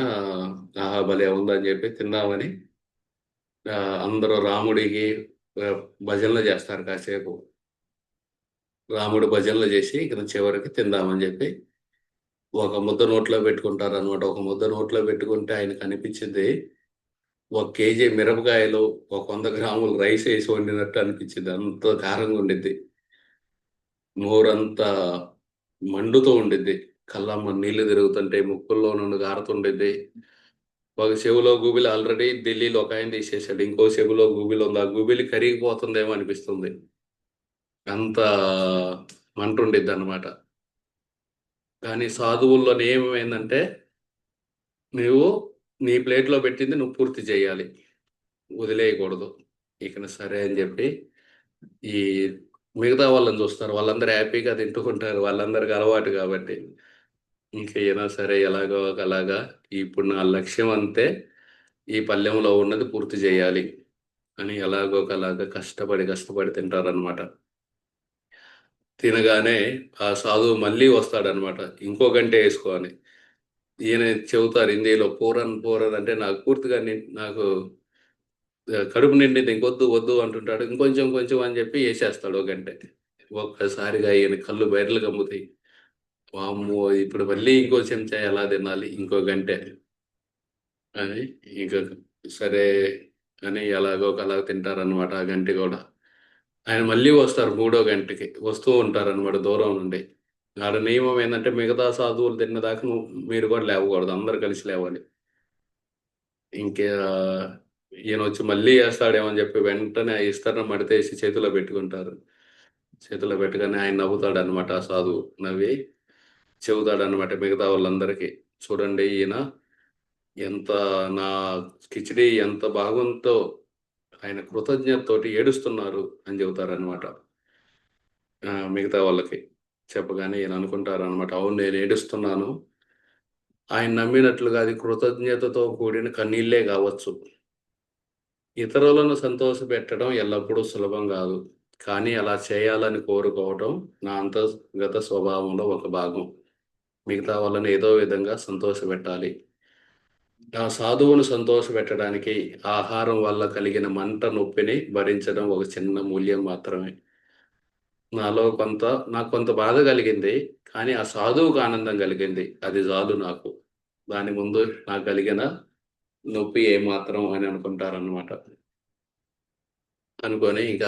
ఆహా భలే ఉందని చెప్పి తిందామని అందరూ రాముడికి భజనలు చేస్తారు కాసేపు. రాముడు భజనలు చేసి ఇక చివరికి తిందామని చెప్పి ఒక ముద్ద నోట్లో పెట్టుకుంటారనమాట. ఒక ముద్ద నోట్లో పెట్టుకుంటే ఆయనకు అనిపించింది 1 కేజీ మిరపకాయలు, ఒక 100 గ్రాములు రైస్ వేసి వండినట్టు అనిపించింది. అంత కారంగా ఉండిద్ది. నోరంతా మండుతూ ఉండిద్ది. కళ్ళమ్మ నీళ్లు తిరుగుతుంటాయి. ముక్కుల్లో నుండి గారుతుండిద్ది. ఒక చెవిలో గూబిలి ఆల్రెడీ ఢిల్లీలో ఒక ఆయన తీసేసాడు. ఇంకో చెవిలో గూబిలి ఉంది. ఆ గూబిలి కరిగిపోతుందేమో అనిపిస్తుంది. అంత మంటుండిద్ది అనమాట. కానీ సాధువుల్లో నియమం ఏంటంటే నువ్వు నీ ప్లేట్లో పెట్టింది నువ్వు పూర్తి చేయాలి. వదిలేయకూడదు. ఇక సరే అని చెప్పి ఈ మిగతా వాళ్ళని చూస్తారు. వాళ్ళందరూ హ్యాపీగా తింటూ ఉంటారు. వాళ్ళందరికి అలవాటు కాబట్టి. ఇంక ఈయన సరే ఎలాగో ఒకలాగా ఇప్పుడు నా లక్ష్యం అంతే ఈ పళ్ళెంలో ఉన్నది పూర్తి చేయాలి అని ఎలాగో ఒకలాగా కష్టపడి తింటారనమాట. తినగానే ఆ సాధువు మళ్ళీ వస్తాడనమాట. ఇంకో గంటె వేసుకో అని. ఈయన చెబుతారు హిందీలో, పూరన్ పూరన్ అంటే నాకు పూర్తిగా నాకు కడుపు నిండింది, ఇంకొద్దు వద్దు అంటుంటాడు. ఇంకొంచెం కొంచెం అని చెప్పి వేసేస్తాడు ఒక గంటె. ఒక్కసారిగా ఈయన కళ్ళు బైర్లు కమ్ముతాయి. వామ్మో! ఇప్పుడు మళ్ళీ ఇంకో చెంచా ఎలా తినాలి? ఇంకో గంటె అని ఇంక సరే అని ఎలాగో ఒకలాగా తింటారనమాట ఆ గంటె కూడా. ఆయన మళ్ళీ వస్తారు 3వ గంటకి వస్తూ ఉంటారనమాట దూరం నుండి. ఆడ నియమం ఏందంటే మిగతా సాధువులు తిన్నదాకా మీరు కూడా లేవకూడదు. అందరూ కలిసి లేవాలి. ఇంకా ఈయనొచ్చి మళ్ళీ ఏస్తాడేమో అని చెప్పి వెంటనే ఆ ఇస్తరును మడతేసి చేతిలో పెట్టుకుంటారు. చేతిలో పెట్టుకొని ఆయన నవ్వుతాడనమాట ఆ సాధువు. నవ్వి చెబుతాడనమాట మిగతా వాళ్ళందరికీ. చూడండి ఈయన ఎంత నా కిచిడీ ఎంత బాగుందో ఆయన కృతజ్ఞతతోటి ఏడుస్తున్నారు అని చెబుతారనమాట. మిగతా వాళ్ళకి. చెప్పగానే ఈయన అనుకుంటారనమాట. అవును నేను ఏడుస్తున్నాను. ఆయన నమ్మినట్లుగా అది కృతజ్ఞతతో కూడిన కన్నీళ్ళే గావచ్చు. ఇతరులను సంతోషపెట్టడం ఎల్లప్పుడూ సులభం గాదు. కానీ అలా చేయాలని కోరుకోవటం నా అంతర్గత స్వభావంలో ఒక భాగం. మిగతా వాళ్ళని ఏదో విధంగా సంతోషపెట్టాలి. ఆ సాధువును సంతోషపెట్టడానికి ఆహారం వల్ల కలిగిన మంట, నొప్పిని భరించడం ఒక చిన్న మూల్యం మాత్రమే. నాకు కొంత బాధ కలిగింది. కానీ ఆ సాధువుకు ఆనందం కలిగింది. అది చాలు నాకు. దాని ముందు నాకు కలిగిన నొప్పి ఏమాత్రం అని అనుకుంటారనమాట. అనుకోని ఇక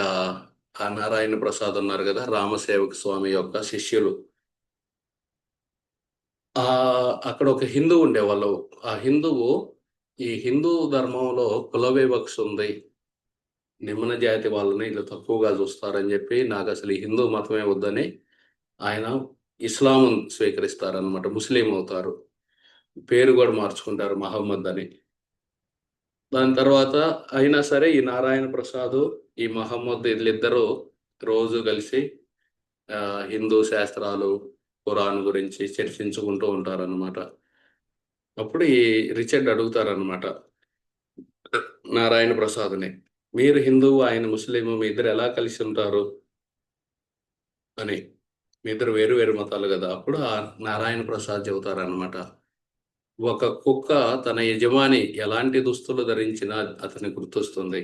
ఆ నారాయణ ప్రసాద్ ఉన్నారు గదా! రామసేవక స్వామి యొక్క శిష్యులు. అక్కడ ఒక హిందువు ఉండేవాళ్ళు. ఆ హిందువు ఈ హిందూ ధర్మంలో కుల వివక్ష ఉంది. నిమ్న జాతి వాళ్ళని ఈళ్ళు తక్కువగా చూస్తారని జెప్పి నాకసలు ఈ హిందూ మతమే వద్దని ఆయన ఇస్లాంను స్వీకరిస్తారనమాట. ముస్లిం అవుతారు. పేరు గూడా మార్చుకుంటారు మహమ్మద్ అని. దాని తర్వాత అయినా సరే ఈ నారాయణ ప్రసాదు, ఈ మహమ్మద్ ఈళ్ళిద్దరూ రోజు కలిసి హిందూ శాస్త్రాలు, ఖురాన్ గురించి చర్చించుకుంటూ ఉంటారనమాట. అప్పుడు ఈ రిచర్డ్ అడుగుతారనమాట నారాయణ ప్రసాద్‌ని. మీరు హిందువు, ఆయన ముస్లిము మీ ఇద్దరు ఎలా కలిసి ఉంటారు అని. మీ ఇద్దరు వేరు వేరు మతాలు గదా! అప్పుడు నారాయణ ప్రసాద్ చెబుతారనమాట. ఒక కుక్క తన యజమాని ఎలాంటి దుస్తులు ధరించినా అతనికి గుర్తొస్తుంది.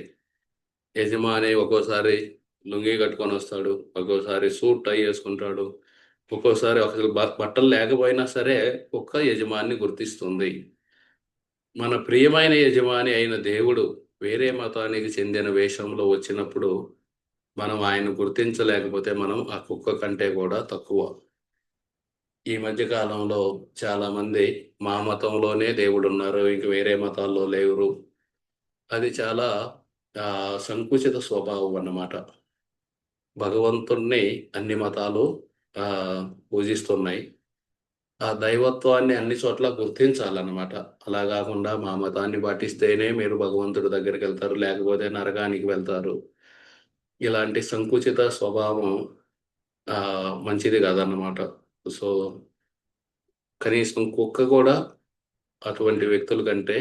యజమాని ఒక్కోసారి లుంగీ కట్టుకొనొస్తాడు. ఒక్కోసారి సూట్, టై యేసుకుంటాడు. ఒక్కోసారి అసలు బట్టలు లేకపోయినా సరే కుక్క యజమానిని గుర్తిస్తుంది. మన ప్రియమైన యజమాని అయిన దేవుడు వేరే మతానికి చెందిన వేషంలో వచ్చినప్పుడు మనం ఆయన్ని గుర్తించలేకపోతే మనం ఆ కుక్క కంటే కూడా తక్కువ. ఈ మధ్య కాలంలో చాలామంది మా మతంలోనే దేవుడున్నారు. ఇంక వేరే మతాల్లో లేరు. అది చాలా సంకుచిత స్వభావం అన్నమాట. భగవంతుడిని అన్ని మతాలు పూజిస్తున్నాయి. ఆ దైవత్వాన్ని అన్ని చోట్ల గుర్తించాలన్నమాట. అలా గాకుండా మా మతాన్ని పాటిస్తేనే మీరు భగవంతుడి దగ్గరికెళ్తారు, లేకపోతే నరకానికి వెళ్తారు. ఇలాంటి సంకుచిత స్వభావం మంచిది కాదన్నమాట. సో, కనీసం కుక్క కూడా అటువంటి వ్యక్తుల కంటే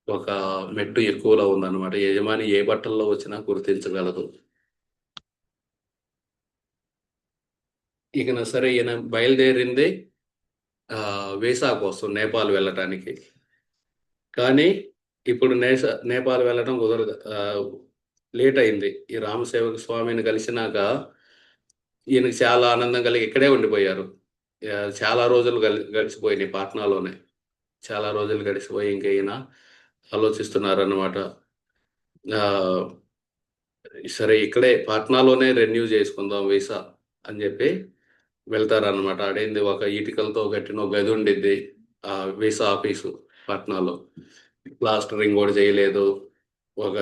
ఒక మెట్టు ఎక్కువలో ఉందన్నమాట. యజమాని ఏ బట్టల్లో వచ్చినా గుర్తించగలదు. ఇకన సరే ఈయన బయలుదేరింది వీసా కోసం నేపాల్ వెళ్ళటానికి. కానీ ఇప్పుడు నేపాల్ వెళ్ళడం కుదరదు. లేట్ అయింది. ఈ రామసేవక స్వామిని కలిసినాక ఈయనకి చాలా ఆనందం కలిగి ఇక్కడే ఉండిపోయారు. చాలా రోజులు గడిచిపోయినాయి పాట్నాలోనే. చాలా రోజులు గడిచిపోయి ఇంక ఈయన ఆలోచిస్తున్నారన్నమాట. ఆహ్, సరే ఇక్కడే పాట్నాలోనే రెన్యూ చేసుకుందాం వీసా అని జెప్పి వెళ్తారన్నమాట. ఆడేంది ఒక ఇటుకలతో కట్టిన ఒక గది ఉండిద్ది. Visa office పాట్నాలో. ప్లాస్టరింగ్ గూడా చేయలేదు. ఒక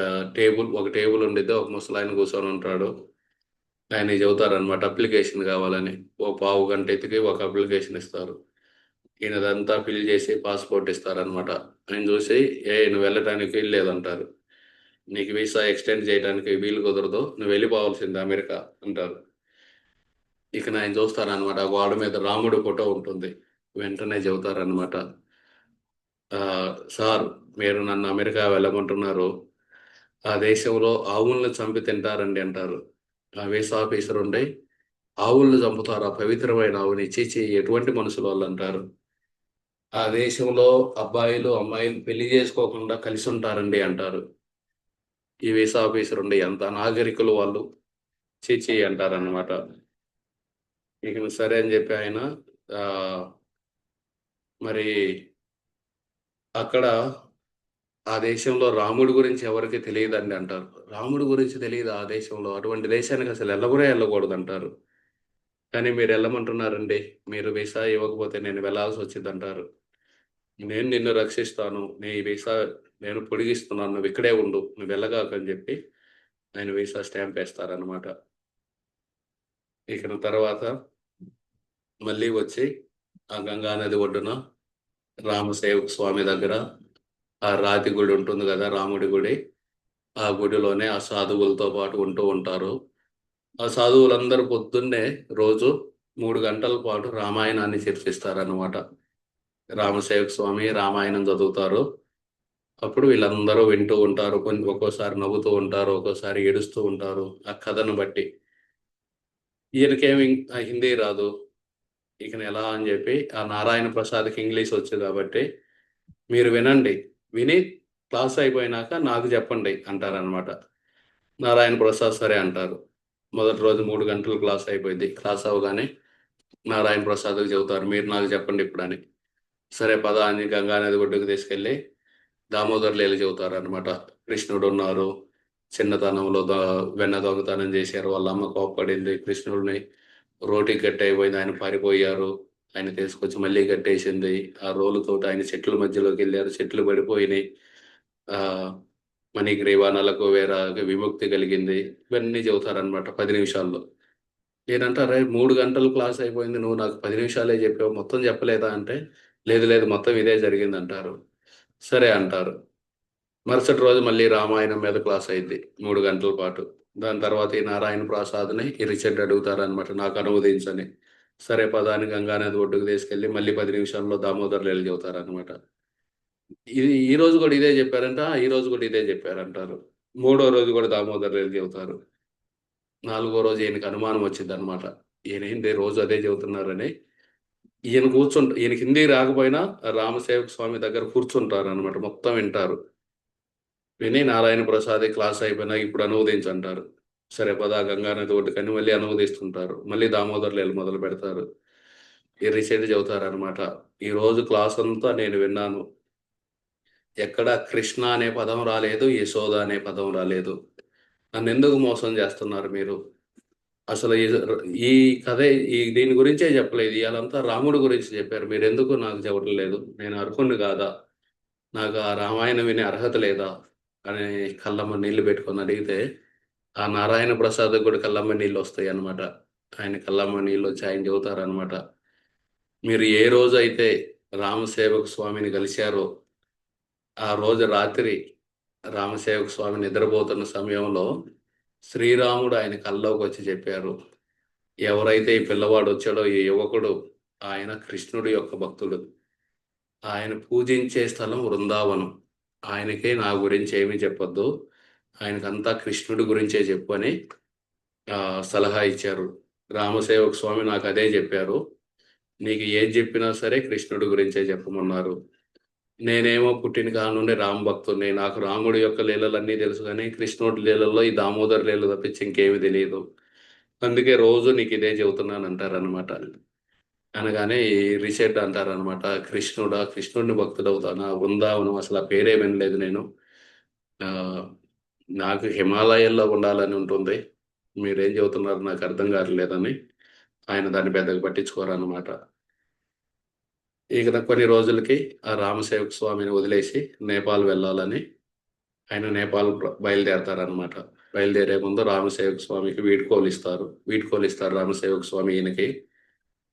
ఒక టేబుల్ ఉండిద్ది. ఒక ముసలాయన కూర్చొనుంటాడు. ఆయనకి చెబుతారనమాట అప్లికేషన్ కావాలని. ఓ పావుగంట ఎతికి ఒక అప్లికేషన్ ఇస్తారు. ఈయన అదంతా ఫిల్ చేసి పాస్‌పోర్ట్ ఇస్తారనమాట. ఆయన చూసి, "ఏయ్! నువ్వు వెళ్ళటానికి వీల్లేదంటారు. నీకు వీసా ఎక్స్‌టెండ్ చేయడానికి వీలు కుదరదు. నువ్వు వెళ్ళిపోవాల్సిందే అమెరికా" అంటారు. ఇక ఆయన చూస్తారనమాట. గోడ మీద రాముడి ఫోటో ఉంటుంది. వెంటనే చెబుతారనమాట. "సార్ మీరు నన్ను అమెరికా వెళ్ళమంటున్నారు. ఆ దేశంలో ఆవుల్ని చంపి తింటారండి" అంటారు. ఆ వీసా ఆఫీసర్ ఉండి, "ఆవుల్ని చంపుతారా? పవిత్రమైన ఆవుని. ఛీ! ఛీ! ఎటువంటి మనుషులు వాళ్ళంటారు. ఆ దేశంలో అబ్బాయిలు, అమ్మాయిలు పెళ్లి చేసుకోకుండా కలిసుంటారండి" అంటారు. ఈ వీసా ఆఫీసర్ ఉండి, "ఎంత అనాగరికులు వాళ్ళు. ఛీ! ఛీ!" అంటారనమాట. ఇక సరే అని చెప్పి ఆయన ఆహ్, మరి అక్కడ ఆ దేశంలో రాముడి గురించి ఎవరికీ తెలియదండి అంటారు. రాముడి గురించి తెలీదా ఆ దేశంలో? అటువంటి దేశానికి అసలు ఎళ్ళగూడే ఎళ్ళకూడదంటారు. కానీ మీరెళ్ళమంటున్నారండి. మీరు వీసా ఇవ్వకపోతే నేను వెళ్ళాల్సొచ్చిద్దంటారు. నేను నిన్ను రక్షిస్తాను. నీ వీసా నేను పొడిగిస్తున్నాను. నువ్విక్కడే ఉండు. నువ్వెళ్ళగాకని జెప్పి ఆయన వీసా స్టాంపేస్తారనమాట. ఇక తర్వాత మళ్ళీ వచ్చి ఆ గంగా నది ఒడ్డున రామసేవక స్వామి దగ్గర ఆ రాతి గుడి ఉంటుంది గదా! రాముడి గుడి. ఆ గుడిలోనే ఆ సాధువులతో పాటు ఉంటూ ఉంటారు. ఆ సాధువులందరూ పొద్దున్నే రోజు 3 గంటల పాటు రామాయణాన్ని చర్చిస్తారనమాట. రామసేవక స్వామి రామాయణం చదువుతారు. అప్పుడు వీళ్ళందరూ వింటూ ఉంటారు. ఒక్కోసారి నవ్వుతూ ఉంటారు. ఒక్కోసారి ఏడుస్తూ ఉంటారు. ఆ కథను బట్టి. ఈయనకేమి హిందీ రాదు. ఇకనెలా అని జెప్పి ఆ నారాయణ ప్రసాద్‌కి ఇంగ్లీష్ వచ్చు గాబట్టి, మీరు వినండి. విని క్లాస్ అయిపోయినాక నాకు జెప్పండి అంటారనమాట. నారాయణ ప్రసాద్ సరే అంటారు. మొదటి రోజు 3 గంటలు క్లాస్ అయిపోయిద్ది. క్లాస్ అవ్వగానే నారాయణ ప్రసాద్‌కి చెబుతారు. మీరు నాకు చెప్పండి ఇప్పుడని. సరే పద అని గంగా నది ఒడ్డుకు తీసుకెళ్ళి దామోదర్ లీల చెబుతారనమాట. కృష్ణుడున్నారు. చిన్నతనంలో వెన్న దొంగతనం చేశారు. వాళ్ళ అమ్మ కోప్పడింది. కృష్ణుడిని రోటికి కట్టయిపోయింది. ఆయన పారిపోయారు. ఆయన తీసుకొచ్చి మళ్ళీ కట్టేసింది. ఆ రోలుతోటి ఆయన చెట్ల మధ్యలోకెళ్లారు. చెట్లు పడిపోయినాయి. ఆహ్, మణిగ్రీవ, నలకూబేర విముక్తి కలిగింది. ఇవన్నీ చెబుతారనమాట 10 నిమిషాల్లో. నేనంటా "అరేయ్! 3 గంటలు క్లాస్ అయిపోయింది. నువ్వు నాకు 10 నిమిషాలే చెప్పావు. మొత్తం చెప్పలేదా?" అంటే, "లేదు లేదు మొత్తం ఇదే జరిగిందంటారు." సరే అంటారు. మరుసటి రోజు మళ్ళీ రామాయణం మీద క్లాస్ అయిద్ది 3 గంటల పాటు. దాని తర్వాత ఈ నారాయణ ప్రసాద్‌ని ఈ రిచర్డ్ అడుగుతారనమాట నాకు అనువదించని. సరే పద అని గంగానది ఒడ్డుకు తీసుకెళ్ళి మళ్ళీ 10 నిమిషాల్లో దామోదర్ లీల చెబుతారనమాట. ఇది ఈ రోజు గూడా ఇదే చెప్పారంట. ఆ! ఈ రోజు గూడా ఇదే చెప్పారంటారు. మూడో రోజు గూడా దామోదర్ లీల చెబుతారు. నాలుగో రోజు ఈయనకి అనుమానం వచ్చిద్దనమాట. ఈయనేంది రోజు అదే చెబుతున్నారని. ఈయనకి హిందీ రాకపోయినా రామసేవక స్వామి దగ్గర కూర్చుంటారనమాట. మొత్తం వింటారు. విని నారాయణ ప్రసాద్ క్లాస్ అయిపోయినాక ఇప్పుడు అనువదించంటారు. సరే పద గంగానది ఒడ్డుకని మళ్ళీ అనువదిస్తుంటారు. మళ్ళీ దామోదర్ లీల మొదలుపెడతారు. ఈ రిచర్డ్ చెబుతారనమాట. ఈరోజు క్లాసంతా నేను విన్నాను. ఎక్కడ కృష్ణ అనే పదం రాలేదు. యశోద అనే పదం రాలేదు. నన్నెందుకు మోసం చేస్తున్నారు మీరు? అసలు ఈ కథే దీని గురించే చెప్పలేదు. ఇయాలంతా రాముడి గురించి చెప్పారు. మీరెందుకు నాకు చెప్పడం లేదు? నేను అర్హుడిని కాదా? నాకు ఆ రామాయణం వినే అర్హత లేదా? అని కళ్ళమ్మట నీళ్లు పెట్టుకొని అడిగితే, ఆ నారాయణ ప్రసాద్‌కి కూడా కళ్ళమ్మట నీళ్లొస్తాయన్నమాట. ఆయన కళ్ళమ్మట నీళ్లొచ్చి ఆయన చెబుతారన్నమాట. మీరు ఏ రోజైతే రామసేవక స్వామిని కలిసారో, ఆ రోజు రాత్రి రామసేవక స్వామి నిద్రపోతున్న సమయంలో శ్రీరాముడు ఆయన కల్లోకొచ్చి చెప్పారు. ఎవరైతే ఈ పిల్లవాడొచ్చాడో, ఈ యువకుడు ఆయన కృష్ణుడి యొక్క భక్తుడు. ఆయన పూజించే స్థలం వృందావనం. ఆయనకి నా గురించి ఏమి చెప్పొద్దు. ఆయనకంతా కృష్ణుడి గురించే చెప్పు అని సలహా ఇచ్చారు. రామసేవక స్వామి నాకదే జెప్పారు. నీకు ఏది జెప్పినా సరే కృష్ణుడి గురించే చెప్పమన్నారు. నేనేమో పుట్టిన కాడ నుండి రామ భక్తుడిని. నాకు రాముడి యొక్క లీలలన్నీ తెలుసు గానీ, కృష్ణుడి లీలల్లో ఈ దామోదర్ లీల తప్పించి ఇంకేమి తెలీదు. అందుకే రోజు నీకిదే చెబుతున్నానంటారనమాట. అనగానే ఈ రిషడ్ అంటారనమాట. కృష్ణుడా? కృష్ణుడిని భక్తుడవుతానా? బృందావనం అసలు ఆ పేరే వినలేదు నేను. ఆహ్, నాకు హిమాలయాల్లో ఉండాలని ఉంటుంది. మీరేం చెబుతున్నారో నాకర్థం కావట్లేదని ఆయన దాన్ని పెద్దగా పట్టించుకోరనమాట. ఇక కొన్ని రోజులకి ఆ రామసేవక స్వామిని వదిలేసి నేపాల్ వెళ్ళాలని ఆయన నేపాల్ బయలుదేరతారనమాట. బయలుదేరే ముందు రామసేవక స్వామికి వీడ్కోలిస్తారు. వీడ్కోలిస్తారు రామసేవక స్వామి ఈయనకి.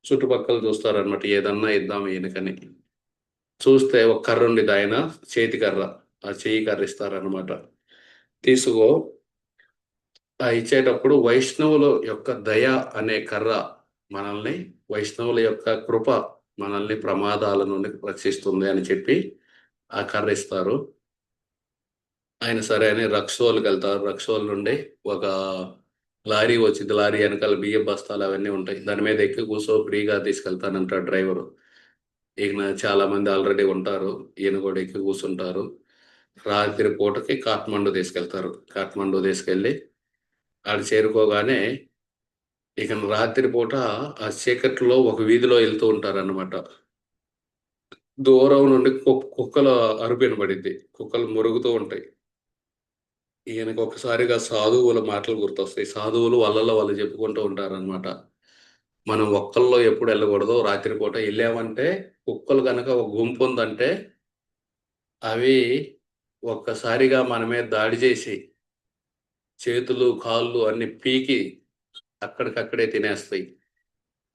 చుట్టుపక్కల చూస్తారనమాట. ఏదన్నా ఇద్దాం ఈయనకని. చూస్తే ఒక కర్రుండిద్దాయన చేతి కర్ర. ఆ చెయ్యి కర్ర ఇస్తారనమాట. తీసుకో ఇచ్చేటప్పుడు వైష్ణవుల యొక్క దయ అనే కర్ర మనల్ని వైష్ణవుల యొక్క కృప మనల్ని ప్రమాదాల నుండి రక్షిస్తుంది అని చెప్పి ఆ కర్ర ఇస్తారు. ఆయన సరే అని రక్సోల్‌కెళ్తారు. రక్సోల్ నుండి ఒక లారీ వచ్చిద్ది. లారీ ఎనకాల బియ్యపు బస్తాలు అవన్నీ ఉంటాయి. దాని మీద ఎక్కి కూసో ఫ్రీగా తీసుకెళ్తానంటాడు డ్రైవరు. ఈయన చాలామంది ఆల్రెడీ ఉంటారు. ఈయన కూడా ఎక్కి కూర్చుంటారు. రాత్రి పూటకి కాఠ్మండు తీసుకెళ్తారు. కాఠ్మండు తీసుకెళ్ళి ఆడ చేరుకోగానే ఇక రాత్రి పూట ఆ చీకట్లో ఒక వీధిలో ఎళ్తూ ఉంటారనమాట. దూరం నుండి కుక్కల అరుపు వినబడిద్ది. కుక్కలు మొరుగుతూ ఉంటాయి. ఈయనకి ఒక్కసారిగా సాధువుల మాటలు గుర్తొస్తాయి. సాధువులు వాళ్ళలో వాళ్ళు చెప్పుకుంటూ ఉంటారనమాట. మనం ఒక్కల్లో ఎప్పుడు వెళ్ళకూడదు. రాత్రిపూట ఎళ్ళామంటే కుక్కలు గనక ఒక గుంపుందంటే అవి ఒక్కసారిగా మన మీద దాడి చేసి చేతులు, కాళ్ళు అన్ని పీకి అక్కడికక్కడే తినేస్తాయి.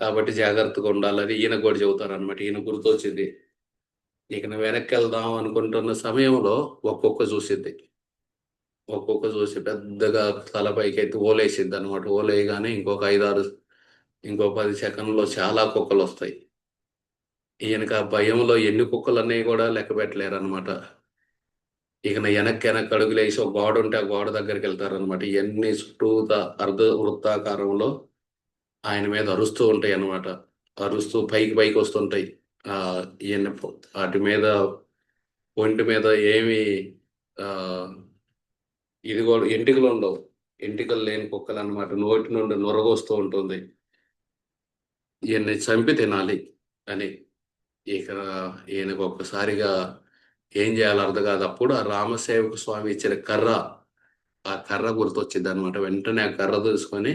కాబట్టి జాగ్రత్తగా ఉండాలని ఈయనకు కూడా చెబుతారనమాట. ఈయన గుర్తొచ్చింది. ఇక నువ్వు వెనక్కెళ్దాం అనుకుంటున్న సమయంలో ఒక్కొక్క చూసిద్ది. ఒక్కొక్క చూసి పెద్దగా తల పైకెత్తి ఓలేసిద్దనమాట. ఓలేయగానే ఇంకొక 5, 6 ఇంకో 10 సెకన్‌లో చాలా కుక్కలొస్తాయి. ఈయనకి ఆ భయంలో ఎన్ని కుక్కలున్నాయి గూడా లెక్క పెట్టలేరనమాట. ఇక ఎనక్కి అడుగులేసి ఒక గోడుంటే ఆ గోడ దగ్గరికెళ్తారనమాట. ఇయన్నీ చుట్టూతా వృత్తాకారంలో ఆయన మీద అరుస్తూ ఉంటాయనమాట. అరుస్తూ పైకొస్తుంటాయి. ఈయన ఆటి మీద ఒంటి మీద ఏమి ఆహ్, ఇది గూడా ఎంటికలుండవు. ఎంటికలు లేని కుక్కలనమాట. నోటి నుండి నురగొస్తూ ఉంటుంది. ఈయన్ని చంపి తినాలి అని. ఇక ఈయనకు ఒక్కసారిగా ఏం జేయాలో అర్థం కాదు. అప్పుడు ఆ రామసేవక స్వామి ఇచ్చిన కర్ర, ఆ కర్ర గుర్తొచ్చిద్దనమాట. వెంటనే ఆ కర్ర తీసుకొని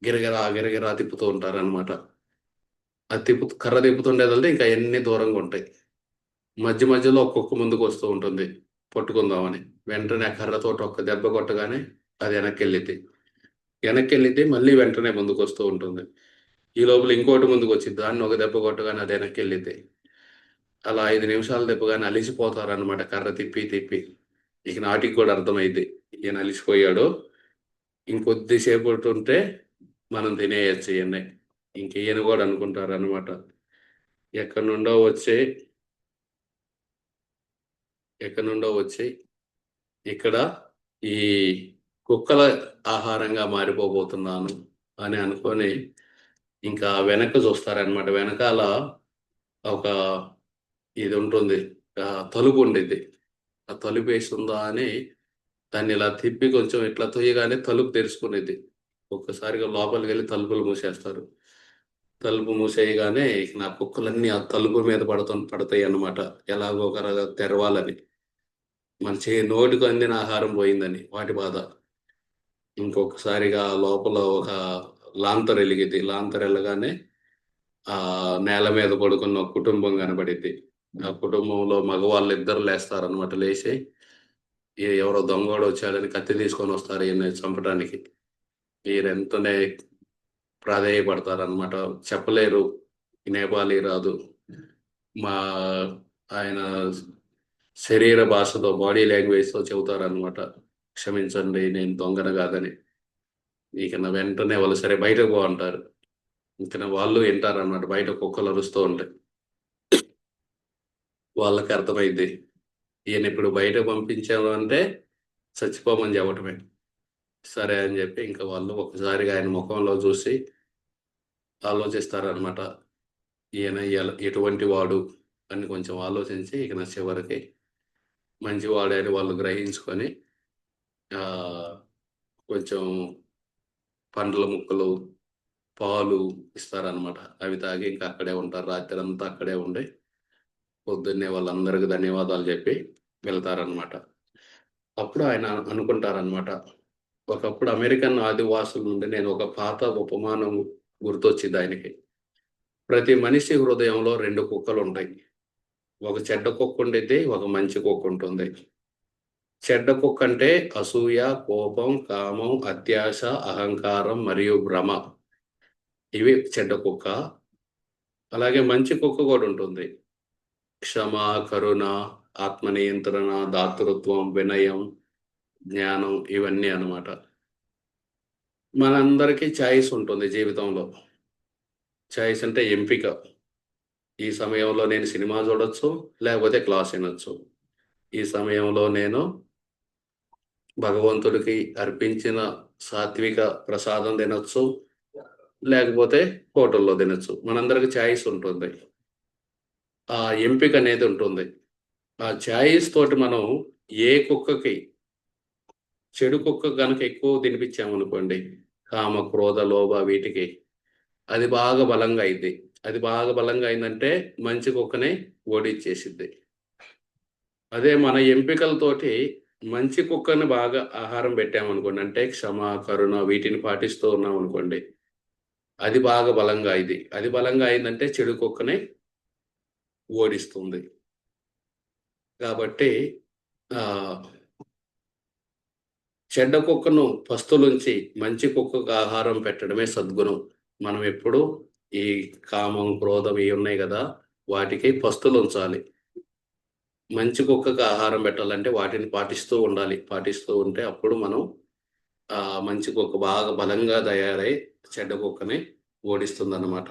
గిరగిరా తిప్పుతూ ఉంటారనమాట. అది కర్ర తిప్పుతుండేదల్దే ఇంకా అయన్నీ దూరంగుంటాయి. మధ్య మధ్యలో ఒక్కొక్క ముందుకొస్తూ ఉంటుంది పట్టుకుందామని. వెంటనే ఆ కర్రతోటి ఒక్క దెబ్బ కొట్టగానే అది ఎనక్కెళ్ళిద్ది. ఎనక్కెళ్ళిద్ది మళ్ళీ వెంటనే ముందుకొస్తూ ఉంటుంది. ఈ లోపల ఇంకోటి ముందుకొచ్చిద్ది. దాన్ని ఒక దెబ్బ కొట్టగానే అది ఎనక్కెళ్ళిద్ది. అలా 5 నిమిషాలు తిప్పగానే అలిసిపోతారనమాట కర్ర తిప్పి తిప్పి. ఇక నాటికి గూడా అర్థమైద్ది. ఈయన అలిసిపోయాడు. ఇంకొద్ది సేపటుంటే మనం తినేయొచ్చు ఈయన్ని. ఇంక ఈయన గూడా అనుకుంటారనమాట. ఎక్కడి నుండో వచ్చి, ఎక్కడి నుండో వచ్చి ఇక్కడ ఈ కుక్కల ఆహారంగా మారిపోబోతున్నాను అని అనుకోని ఇంకా వెనక్కి చూస్తారనమాట. వెనకాల ఒక ఇదుంటుంది. తలుపు ఉండిద్ది. ఆ తలుపేసుందా అని దాన్నిలా తిప్పి కొంచెం ఇట్లా తొయ్యగానే తలుపు తెరుచుకునిద్ది. ఒక్కసారిగా లోపలికెళ్ళి తలుపులు మూసేస్తారు. తలుపు మూసేయగానే ఇక నా కుక్కలన్నీ ఆ తలుపు మీద పడతాయన్నమాట. ఎలాగో ఒకలాగా తెరవాలని. మన నోటికి అందిన ఆహారం పోయిందని వాటి బాధ. ఇంకొకసారిగా లోపల ఒక లాంతరెలిగిద్ది. లాంతరెళ్ళగానే నేల మీద పడుకున్న ఒక కుటుంబం కనపడిద్ది. ఆ కుటుంబంలో మగవాళ్ళిద్దరు లేస్తారనమాట. లేసి ఎవరో దొంగోడొచ్చాడని కత్తి తీసుకొనొస్తారు ఈయన్ని చంపడానికి. ఈయనెంతనే ప్రాధేయపడతారనమాట. చెప్పలేరు. నేపాలీ రాదు. మా ఆయన శరీర భాషతో, బాడీ లాంగ్వేజ్‌తో చెబుతారనమాట. క్షమించండి నేను దొంగను గాదని. వెంటనే వాళ్ళు సరే బయటకు పో అంటారు. వాళ్ళు ఇంటారనమాట. బయట కుక్కలు అరుస్తూ ఉంటాయి. వాళ్ళకి అర్థమైద్ది. ఈయనిప్పుడు బయటకు పంపించాము అంటే చచ్చిపోమని చెప్పటమే. సరే అని జెప్పి ఇంక వాళ్ళు ఒక్కసారిగా ఆయన మొఖంలో చూసి ఆలోచిస్తారనమాట. ఈయన ఎటువంటి వాడు అని కొంచెం ఆలోచించి ఇక చివరికి మంచివాడే అని వాళ్ళు గ్రహించుకొని ఆహ్, కొంచెం పండ్ల ముక్కలు, పాలు ఇస్తారనమాట. అవి తాగి ఇంక అక్కడే ఉంటారు. రాత్రంతా అక్కడే ఉండి పొద్దున్నే వాళ్ళందరికి ధన్యవాదాలు జెప్పి వెళ్తారనమాట. అప్పుడు ఆయన అనుకుంటారనమాట. ఒకప్పుడు అమెరికన్ ఆదివాసుల నుండి నేను ఒక పాత ఉపమానం గుర్తొచ్చిందాయనకి. ప్రతి మనిషి హృదయంలో 2 కుక్కలుంటాయి. ఒక చెడ్డ కుక్కుండిద్ది. ఒక మంచి కుక్కుంటుంది. చెడ్డ కుక్కంటే అసూయ, కోపం, కామం, అత్యాశ, అహంకారం మరియు భ్రమ. ఇవి చెడ్డ కుక్క. అలాగే మంచి కుక్క గూడా ఉంటుంది. క్షమ, కరుణ, ఆత్మ నియంత్రణ, దాతృత్వం, వినయం, జ్ఞానం ఇవన్నీ అన్నమాట. మనందరికీ చాయిస్ ఉంటుంది జీవితంలో. చాయిస్ అంటే ఎంపిక. ఈ సమయంలో నేను సినిమా చూడొచ్చు, లేకపోతే క్లాస్ ఇనొచ్చు. ఈ సమయంలో నేను భగవంతుడికి అర్పించిన సాత్విక ప్రసాదం తినొచ్చు, లేకపోతే హోటల్‌లో తినొచ్చు. మనందరికి చాయిస్ ఉంటుంది. ఆ ఎంపికనేది ఉంటుంది. ఆ చాయిస్ తోటి మనం ఏ కుక్కకి చెడు కుక్కకి గనక ఎక్కువ తినిపించామనుకోండి, కామ, క్రోధ, లోభ వీటికి అది బాగా బలంగా అయిద్ది. అది బాగా బలంగా అయిందంటే మంచి కుక్కని ఓడించేసిద్ది. అదే మన ఎంపికలతోటి మంచి కుక్కని బాగా ఆహారం పెట్టామనుకోండి, అంటే క్షమ, కరుణ వీటిని పాటిస్తూ ఉన్నామనుకోండి, అది బాగా బలంగా అయింది. అది బలంగా అయిందంటే చెడు కుక్కని ఓడిస్తుంది. కాబట్టి ఆహ్, చెడ్డ కుక్కను పస్తులుంచి మంచి కుక్కకు ఆహారం పెట్టడమే సద్గుణం. మనం ఎప్పుడూ ఈ కామం, క్రోధం ఇయి ఉన్నాయి గదా! వాటికి పస్తులుంచాలి. మంచి కుక్కకి ఆహారం పెట్టాలంటే వాటిని పాటిస్తూ ఉండాలి. పాటిస్తూ ఉంటే అప్పుడు మనం మంచి కుక్క బాగా బలంగా తయారై చెడ్డ కుక్కని ఓడిస్తుందన్నమాట.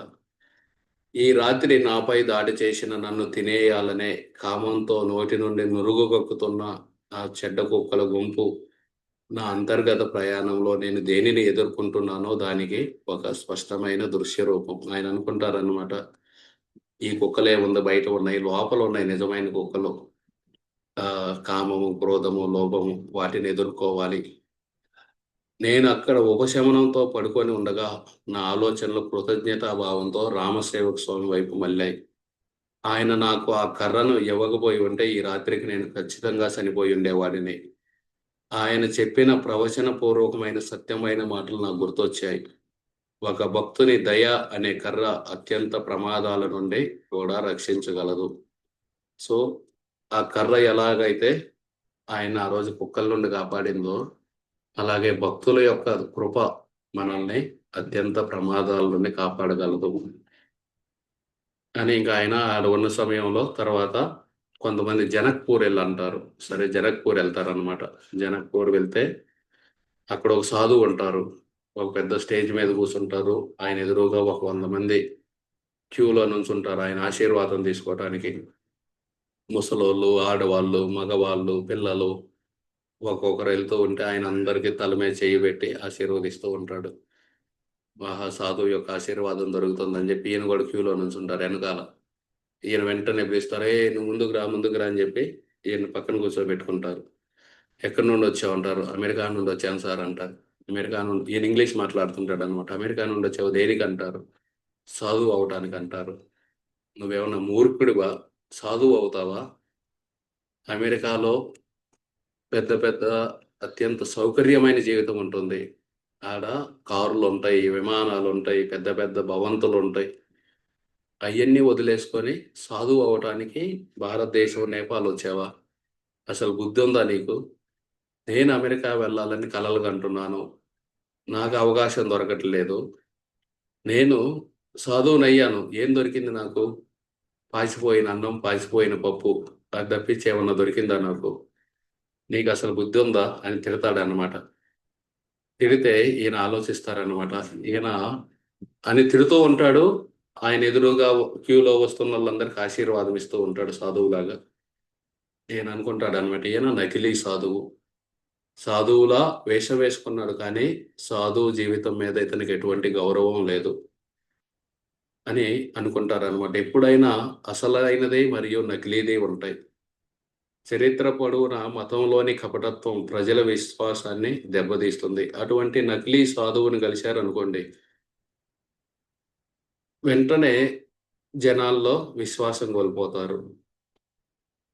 ఈ రాత్రి నాపై దాడి చేసిన నన్ను తినేయాలనే కామంతో నోటి నుండి నురుగు కక్కుతున్న ఆ చెడ్డ కుక్కల గుంపు నా అంతర్గత ప్రయాణంలో నేను దేనిని ఎదుర్కొంటున్నానో దానికి ఒక స్పష్టమైన దృశ్య రూపం. ఆయన అనుకుంటారనమాట. ఈ కుక్కలేముంది బయట ఉన్నాయి. లోపల ఉన్నాయి నిజమైన కుక్కలు. కామము, క్రోధము, లోభము వాటిని ఎదుర్కోవాలి. నేను అక్కడ ఉపశమనంతో పడుకొని ఉండగా నా ఆలోచనలు కృతజ్ఞతాభావంతో రామసేవక స్వామి వైపు మళ్ళాయి. ఆయన నాకు ఆ కర్రను ఇవ్వకపోయి ఉంటే ఈ రాత్రికి నేను ఖచ్చితంగా చనిపోయి ఉండేవాడిని. ఆయన చెప్పిన ప్రవచనపూర్వకమైన సత్యమైన మాటలు నాకు గుర్తొచ్చాయి. ఒక భక్తుని దయ అనే కర్ర అత్యంత ప్రమాదాల నుండి కూడా రక్షించగలదు. సో, ఆ కర్ర ఎలాగైతే ఆయన ఆ రోజు కుక్కల నుండి కాపాడిందో, అలాగే భక్తుల యొక్క కృప మనల్ని అత్యంత ప్రమాదాల నుండి కాపాడగలదు అని ఇంక ఆయన ఆడ ఉన్న సమయంలో తర్వాత కొంతమంది జనక్‌పూర్ ఎళ్ళంటారు. సరే జనక్‌పూర్ ఎళ్తారనమాట. జనక్‌పూర్ వెళ్తే అక్కడ ఒక సాధువు ఉంటారు. ఒక పెద్ద స్టేజ్ మీద కూర్చుంటారు. ఆయన ఎదురుగా ఒక 100 మంది క్యూలో నుంచుంటారు ఆయన ఆశీర్వాదం తీసుకోవటానికి. ముసలోళ్ళు, ఆడవాళ్ళు, మగవాళ్ళు, పిల్లలు ఒక్కొక్కరు ఎళ్తూ ఉంటే ఆయన అందరికి తల మీద చెయ్యి పెట్టి ఆశీర్వదిస్తూ ఉంటాడు. సాధువు యొక్క ఆశీర్వాదం దొరుకుతుందని చెప్పి ఈయన కూడా క్యూలో నుంచుంటారు ఎనకాల. ఈయన వెంటనే పిలుస్తారు. "ఏయ్! నువ్వు ముందుకు రా, ముందుకు రా" అని చెప్పి ఈయన్ని పక్కన కూర్చోబెట్టుకుంటారు. "ఎక్కడి నుండి వచ్చావు?" అంటారు. "అమెరికా నుండి వచ్చాను సార్" అంటారు. అమెరికా నుండి ఈయన ఇంగ్లీష్ మాట్లాడుతుంటాడనమాట. "అమెరికా నుండి వచ్చావు దేనికంటారు?" "సాధువు అవ్వటానికంటారు." "నువ్వేమన్నా మూర్ఖుడివా? సాధువు అవుతావా? అమెరికాలో పెద్ద పెద్ద అత్యంత సౌకర్యమైన జీవితం ఉంటుంది. ఆడ కార్లుంటాయి, విమానాలుంటాయి, పెద్ద పెద్ద భవంతులుంటాయి. అయన్నీ వదిలేసుకొని సాధువు అవ్వటానికి భారతదేశం, నేపాల్ వచ్చావా? అసలు బుద్ధుందా నీకు? నేను అమెరికా వెళ్ళాలని కలలు కంటున్నాను. నాకు అవకాశం దొరకట్లేదు. నేను సాధువునయ్యాను. ఏం దొరికింది నాకు? పాచిపోయిన అన్నం, పాచిపోయిన పప్పు. అది తప్పించి ఏమన్నా దొరికిందా నాకు? నీకసలు బుద్ధుందా? అని తిడతాడనమాట. తిడితే ఈయన ఆలోచిస్తారనమాట. ఈయన అని తిడుతూ ఉంటాడు. ఆయన ఎదురుగా క్యూలో వస్తున్నోళ్ళందరికి ఆశీర్వాదం ఇస్తూ ఉంటాడు సాధువులాగా. ఈయన అనుకుంటాడనమాట. ఈయన నకిలీ సాధువు. సాధువులా వేషం వేసుకున్నాడు కానీ, సాధువు జీవితం మీద ఇతనికి ఎటువంటి గౌరవం లేదు అని అనుకుంటారనమాట. ఎప్పుడైనా అసలైనది మరియు నకిలీది ఉంటాయి. చరిత్ర పొడవునా మతంలోని కపటత్వం ప్రజల విశ్వాసాన్ని దెబ్బతీస్తుంది. అటువంటి నకిలీ సాధువుని కలిశారనుకోండి, వెంటనే జనాల్లో విశ్వాసం కోల్పోతారు.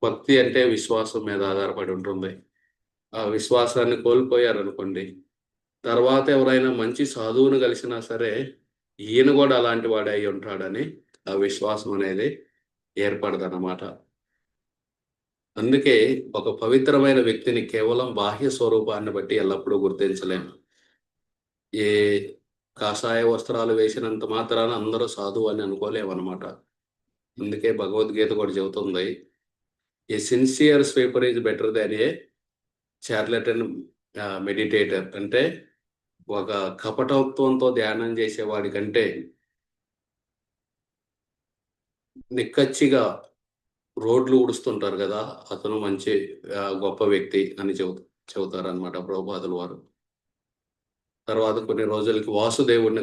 భక్తి అంటే విశ్వాసం మీద ఆధారపడి ఉంటుంది. ఆ విశ్వాసాన్ని కోల్పోయారనుకోండి, తర్వాత ఎవరైనా మంచి సాధువుని కలిసినా సరే, ఈయన గూడా అలాంటి వాడే అయ్యుంటాడని ఆ విశ్వాసం అనేది ఏర్పడదనమాట. అందుకే ఒక పవిత్రమైన వ్యక్తిని కేవలం బాహ్య స్వరూపాన్ని బట్టి ఎల్లప్పుడూ గుర్తించలేం. ఏ కాషాయ వస్త్రాలు వేసినంత మాత్రాన అందరూ సాధువు అని అనుకోలేమనమాట. అందుకే భగవద్గీత కూడా చెబుతుంది. A sincere sweeper is better than a charlatan meditator. అంటే ఒక కపటత్వంతో ధ్యానం చేసేవాడి కంటే నిక్కచ్చిగా రోడ్లు ఊడుస్తుంటారు గదా! అతను మంచి గొప్ప వ్యక్తి అని చెబుతారనమాట ప్రభుపాదుల వారు. తర్వాత కొన్ని రోజులకి వాసుదేవుడు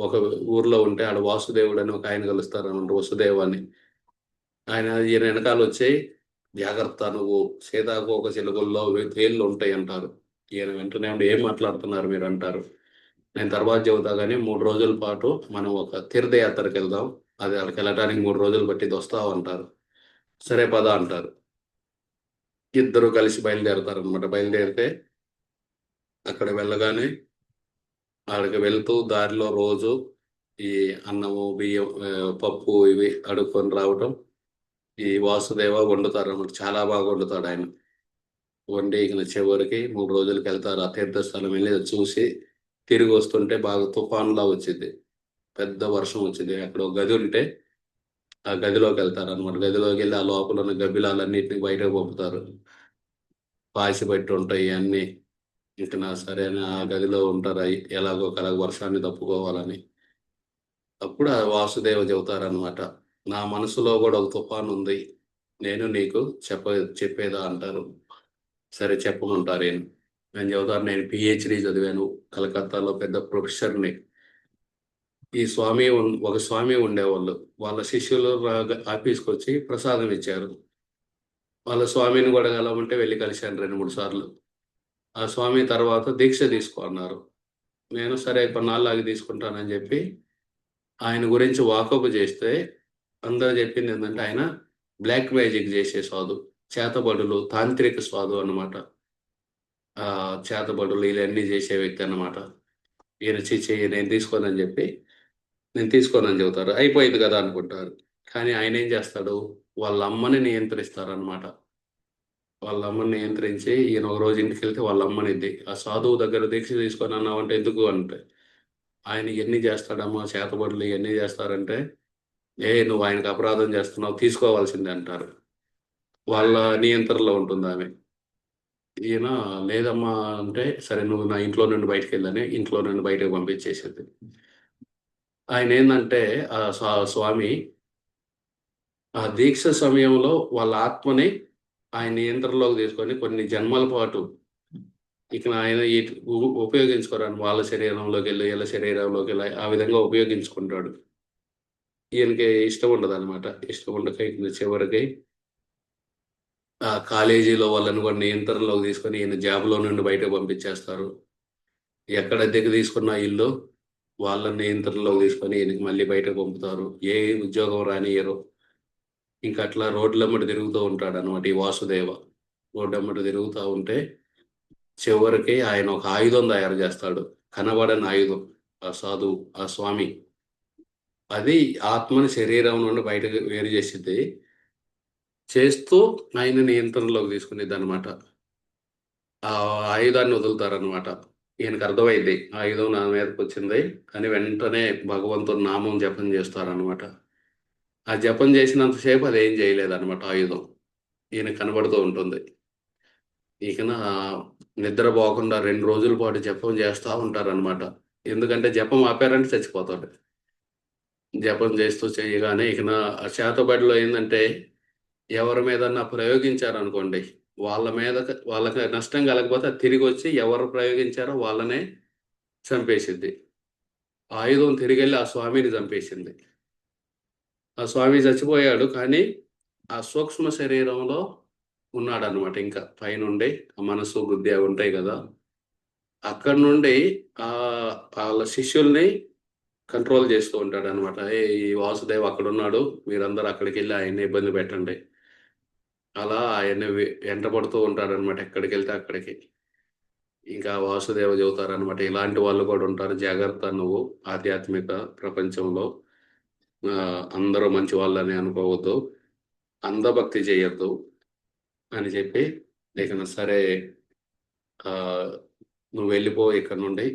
ఒక ఊర్లో ఉంటే ఆడ వాసుదేవుడు అని ఒక ఆయన కలుస్తారనమాట. వసుదేవ అని. ఈయన ఎనకాలొచ్చి "జాగ్రత్త నువ్వు సీతాకోక చిలుకల్లో తేళ్లుంటాయి" అంటారు. ఈయన వెంటనే ఉండి "ఏం మాట్లాడుతున్నారు మీరంటారు?" నేను తర్వాత చెబుతా కానీ 3 రోజుల పాటు మనం ఒక తీర్థయాత్రకు వెళ్దాం. అది అక్కడికి వెళ్ళడానికి 3 రోజులు పట్టిద్ది, వస్తావు అంటారు. సరే పద అంటారు. ఇద్దరు కలిసి బయలుదేరతారు అనమాట. బయలుదేరితే అక్కడ వెళ్ళగానే అక్కడికి వెళ్తూ దారిలో రోజు ఈ అన్నము బియ్యం పప్పు ఇవి అడుక్కొని రావటం. ఈ వాసుదేవ వండుతారు అనమాట. చాలా బాగా వండుతాడు ఆయన. వండి ఇక చివరికి 3 రోజులకి వెళ్తారు. ఆ తీర్థస్థలం వెళ్ళి అది చూసి తిరిగి వస్తుంటే బాగా తుఫాన్లా వచ్చింది. పెద్ద వర్షం వచ్చింది. అక్కడ ఒక గది ఉంటే ఆ గదిలోకి వెళ్తారు అనమాట. గదిలోకి వెళ్ళి ఆ లోపల ఉన్న గబ్బిలాలన్నింటినీ బయటకు పంపుతారు. పాసి పెట్టి ఉంటాయి అన్నీ. ఇక నా సరే అని ఆ గదిలో ఉంటారు. ఎలాగో ఒకలాగ వర్షాన్ని తప్పుకోవాలని. అప్పుడు ఆ వాసుదేవ చెబుతారనమాట. నా మనసులో కూడా ఒక తుఫాన్ ఉంది. నేను నీకు చెప్పేదా అంటారు. సరే చెప్పమంటారు ఈయన. నేను చెబుతాను, నేను పిహెచ్డి చదివాను. కలకత్తాలో పెద్ద ప్రొఫెసర్ని. ఈ ఒక స్వామి ఉండేవాళ్ళు. వాళ్ళ శిష్యులు ఆఫీస్కి వచ్చి ప్రసాదం ఇచ్చారు. వాళ్ళ స్వామిని కూడా కలవమంటే వెళ్ళి కలిశాను 2, 3 సార్లు. ఆ స్వామి తర్వాత దీక్ష తీసుకో అన్నారు. నేను సరే కొన్నాళ్ళు ఆగి తీసుకుంటానని చెప్పి ఆయన గురించి వాకప్ చేస్తే అందరూ చెప్పింది ఏంటంటే ఆయన బ్లాక్ మ్యాజిక్ చేసే సాధు, చేతబడులు, తాంత్రిక సాధు అన్నమాట. ఆ చేతబడులు ఇవన్నీ చేసే వ్యక్తి అన్నమాట. ఈయన చెయ్యి నేను తీసుకోనని చెప్పి నేను తీసుకోనని చెబుతారు. అయిపోయింది కదా అనుకుంటారు. కానీ ఆయన ఏం చేస్తాడు, వాళ్ళ అమ్మని నియంత్రిస్తారనమాట. వాళ్ళ అమ్మని నియంత్రించి ఈయన ఒక రోజు ఇంటికి వెళ్తే వాళ్ళ అమ్మనిద్ది. ఆ సాధువు దగ్గర దీక్ష తీసుకొని అన్నావంటే ఎందుకు అంటే, ఆయన ఎన్ని చేస్తాడమ్మా చేతబడులు ఇవన్నీ చేస్తారంటే, నువ్వు ఆయనకు అపరాధం చేస్తున్నావు, తీసుకోవాల్సిందే అంటారు. వాళ్ళ నియంత్రణలో ఉంటుంది ఆమె. ఈయన లేదమ్మా అంటే, సరే నువ్వు నా ఇంట్లో నుండి బయటకు వెళ్ళని ఇంట్లో నుండి బయటకు పంపించేసేది. ఆయన ఏంటంటే ఆ స్వామి ఆ దీక్ష సమయంలో వాళ్ళ ఆత్మని ఆయన నియంత్రణలోకి తీసుకొని కొన్ని జన్మల పాటు ఇక ఆయన ఉపయోగించుకోరాను. వాళ్ళ శరీరంలోకి వెళ్ళి వీళ్ళ శరీరంలోకి వెళ్ళి ఆ విధంగా ఉపయోగించుకుంటాడు. ఈయనకి ఇష్టం ఉండదు అనమాట. ఇష్టం ఉండక ఇక చివరికి ఆ కాలేజీలో వాళ్ళని కూడా నియంత్రణలోకి తీసుకొని ఈయన జాబ్లో నుండి బయటకు పంపించేస్తారు. ఎక్కడ అద్దెకు తీసుకున్న ఇల్లు వాళ్ళని నియంత్రణలోకి తీసుకొని ఈయనకి మళ్ళీ బయటకు పంపుతారు. ఏ ఉద్యోగం రానియరు. ఇంకా అట్లా రోడ్లమ్మట తిరుగుతూ ఉంటాడు అనమాట ఈ వాసుదేవ. రోడ్డమ్మట తిరుగుతూ ఉంటే చివరికి ఆయన ఒక ఆయుధం తయారు చేస్తాడు. కనబడని ఆయుధం. ఆ సాధువు, ఆ స్వామి. అది ఆత్మని శరీరం నుండి బయటకు వేరు చేసిద్ది. చేస్తూ ఆయన నియంత్రణలోకి తీసుకునేదన్నమాట. ఆ ఆయుధాన్ని వదులుతారనమాట. ఈయనకు అర్థమైద్ది. ఆయుధం నా మీదకొచ్చింది అని వెంటనే భగవంతుని నామం జపం చేస్తారనమాట. ఆ జపం చేసినంత సేపు అదేం చేయలేదన్నమాట ఆయుధం. ఈయనకు కనబడుతూ ఉంటుంది. ఇకన నిద్రపోకుండా 2 రోజుల పాటు జపం చేస్తా ఉంటారనమాట. ఎందుకంటే జపం ఆపారంటే చచ్చిపోతాడు. జపం చేస్తూ చేయగానే ఇకన ఆ చేతబడిలో ఏందంటే ఎవరి మీదన్నా ప్రయోగించారనుకోండి, వాళ్ళకి నష్టం కలగకపోతే అది తిరిగొచ్చి ఎవరు ప్రయోగించారో వాళ్ళనే చంపేసిద్ది. ఆయుధం తిరిగెళ్ళి ఆ స్వామిని చంపేసింది. ఆ స్వామి చచ్చిపోయాడు. కానీ ఆ సూక్ష్మ శరీరంలో ఉన్నాడనమాట ఇంకా పైనుండి. ఆ మనసు, బుద్ధి అవి ఉంటాయి కదా! అక్కడి నుండి ఆళ్ళ శిష్యుల్ని కంట్రోల్ చేస్తూ ఉంటాడనమాట. ఈ వాసుదేవ్ అక్కడున్నాడు. మీరందరూ అక్కడికెళ్ళి ఆయన్ని ఇబ్బంది పెట్టండి. అలా ఆయన్ని వెంటపడుతూ ఉంటాడనమాట ఎక్కడికెళ్తే అక్కడికి. ఇంకా వాసుదేవ చెబుతారనమాట. ఇలాంటి వాళ్ళు కూడా ఉంటారు. జాగ్రత్త నువ్వు ఆధ్యాత్మిక ప్రపంచంలో. అందరూ మంచి వాళ్ళని అనుకోవద్దు. అంధభక్తి చేయొద్దు అని చెప్పి, ఇకన సరే ఆహ్, నువ్వు వెళ్ళిపో ఇక్కడి నుండి.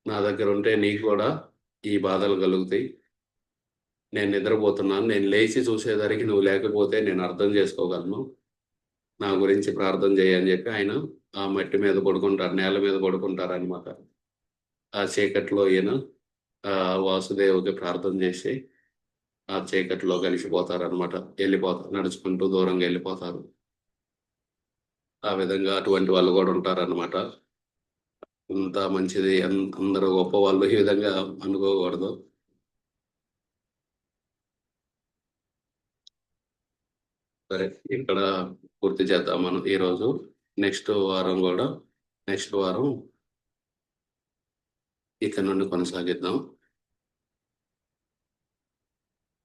నా దగ్గరుంటే నీకు కూడా ఈ బాధలు కలుగుతాయి. నేను నిద్రపోతున్నాను. నేను లేచి చూసేసరికి నువ్వు లేకపోతే నేను అర్థం చేసుకోగలను. నా గురించి ప్రార్థన చెయ్యి అని చెప్పి ఆయన ఆ మట్టి మీద పడుకుంటారు. నేల మీద పడుకుంటారనమాట. ఆ చీకట్లో ఈయన వాసుదేవుకి ప్రార్థన చేసి ఆ చీకట్లో కలిసిపోతారనమాట. నడుచుకుంటూ దూరంగా వెళ్ళిపోతారు. ఆ విధంగా అటువంటి వాళ్ళు కూడా ఉంటారనమాట. ఇంత మంచిది అందరూ గొప్పవాళ్ళు ఈ విధంగా అనుకోకూడదు. సరే, ఇక్కడ పూర్తి చేద్దాం మనం ఈరోజు. నెక్స్ట్ వారం ఇక్కడ నుండి కొనసాగిద్దాం.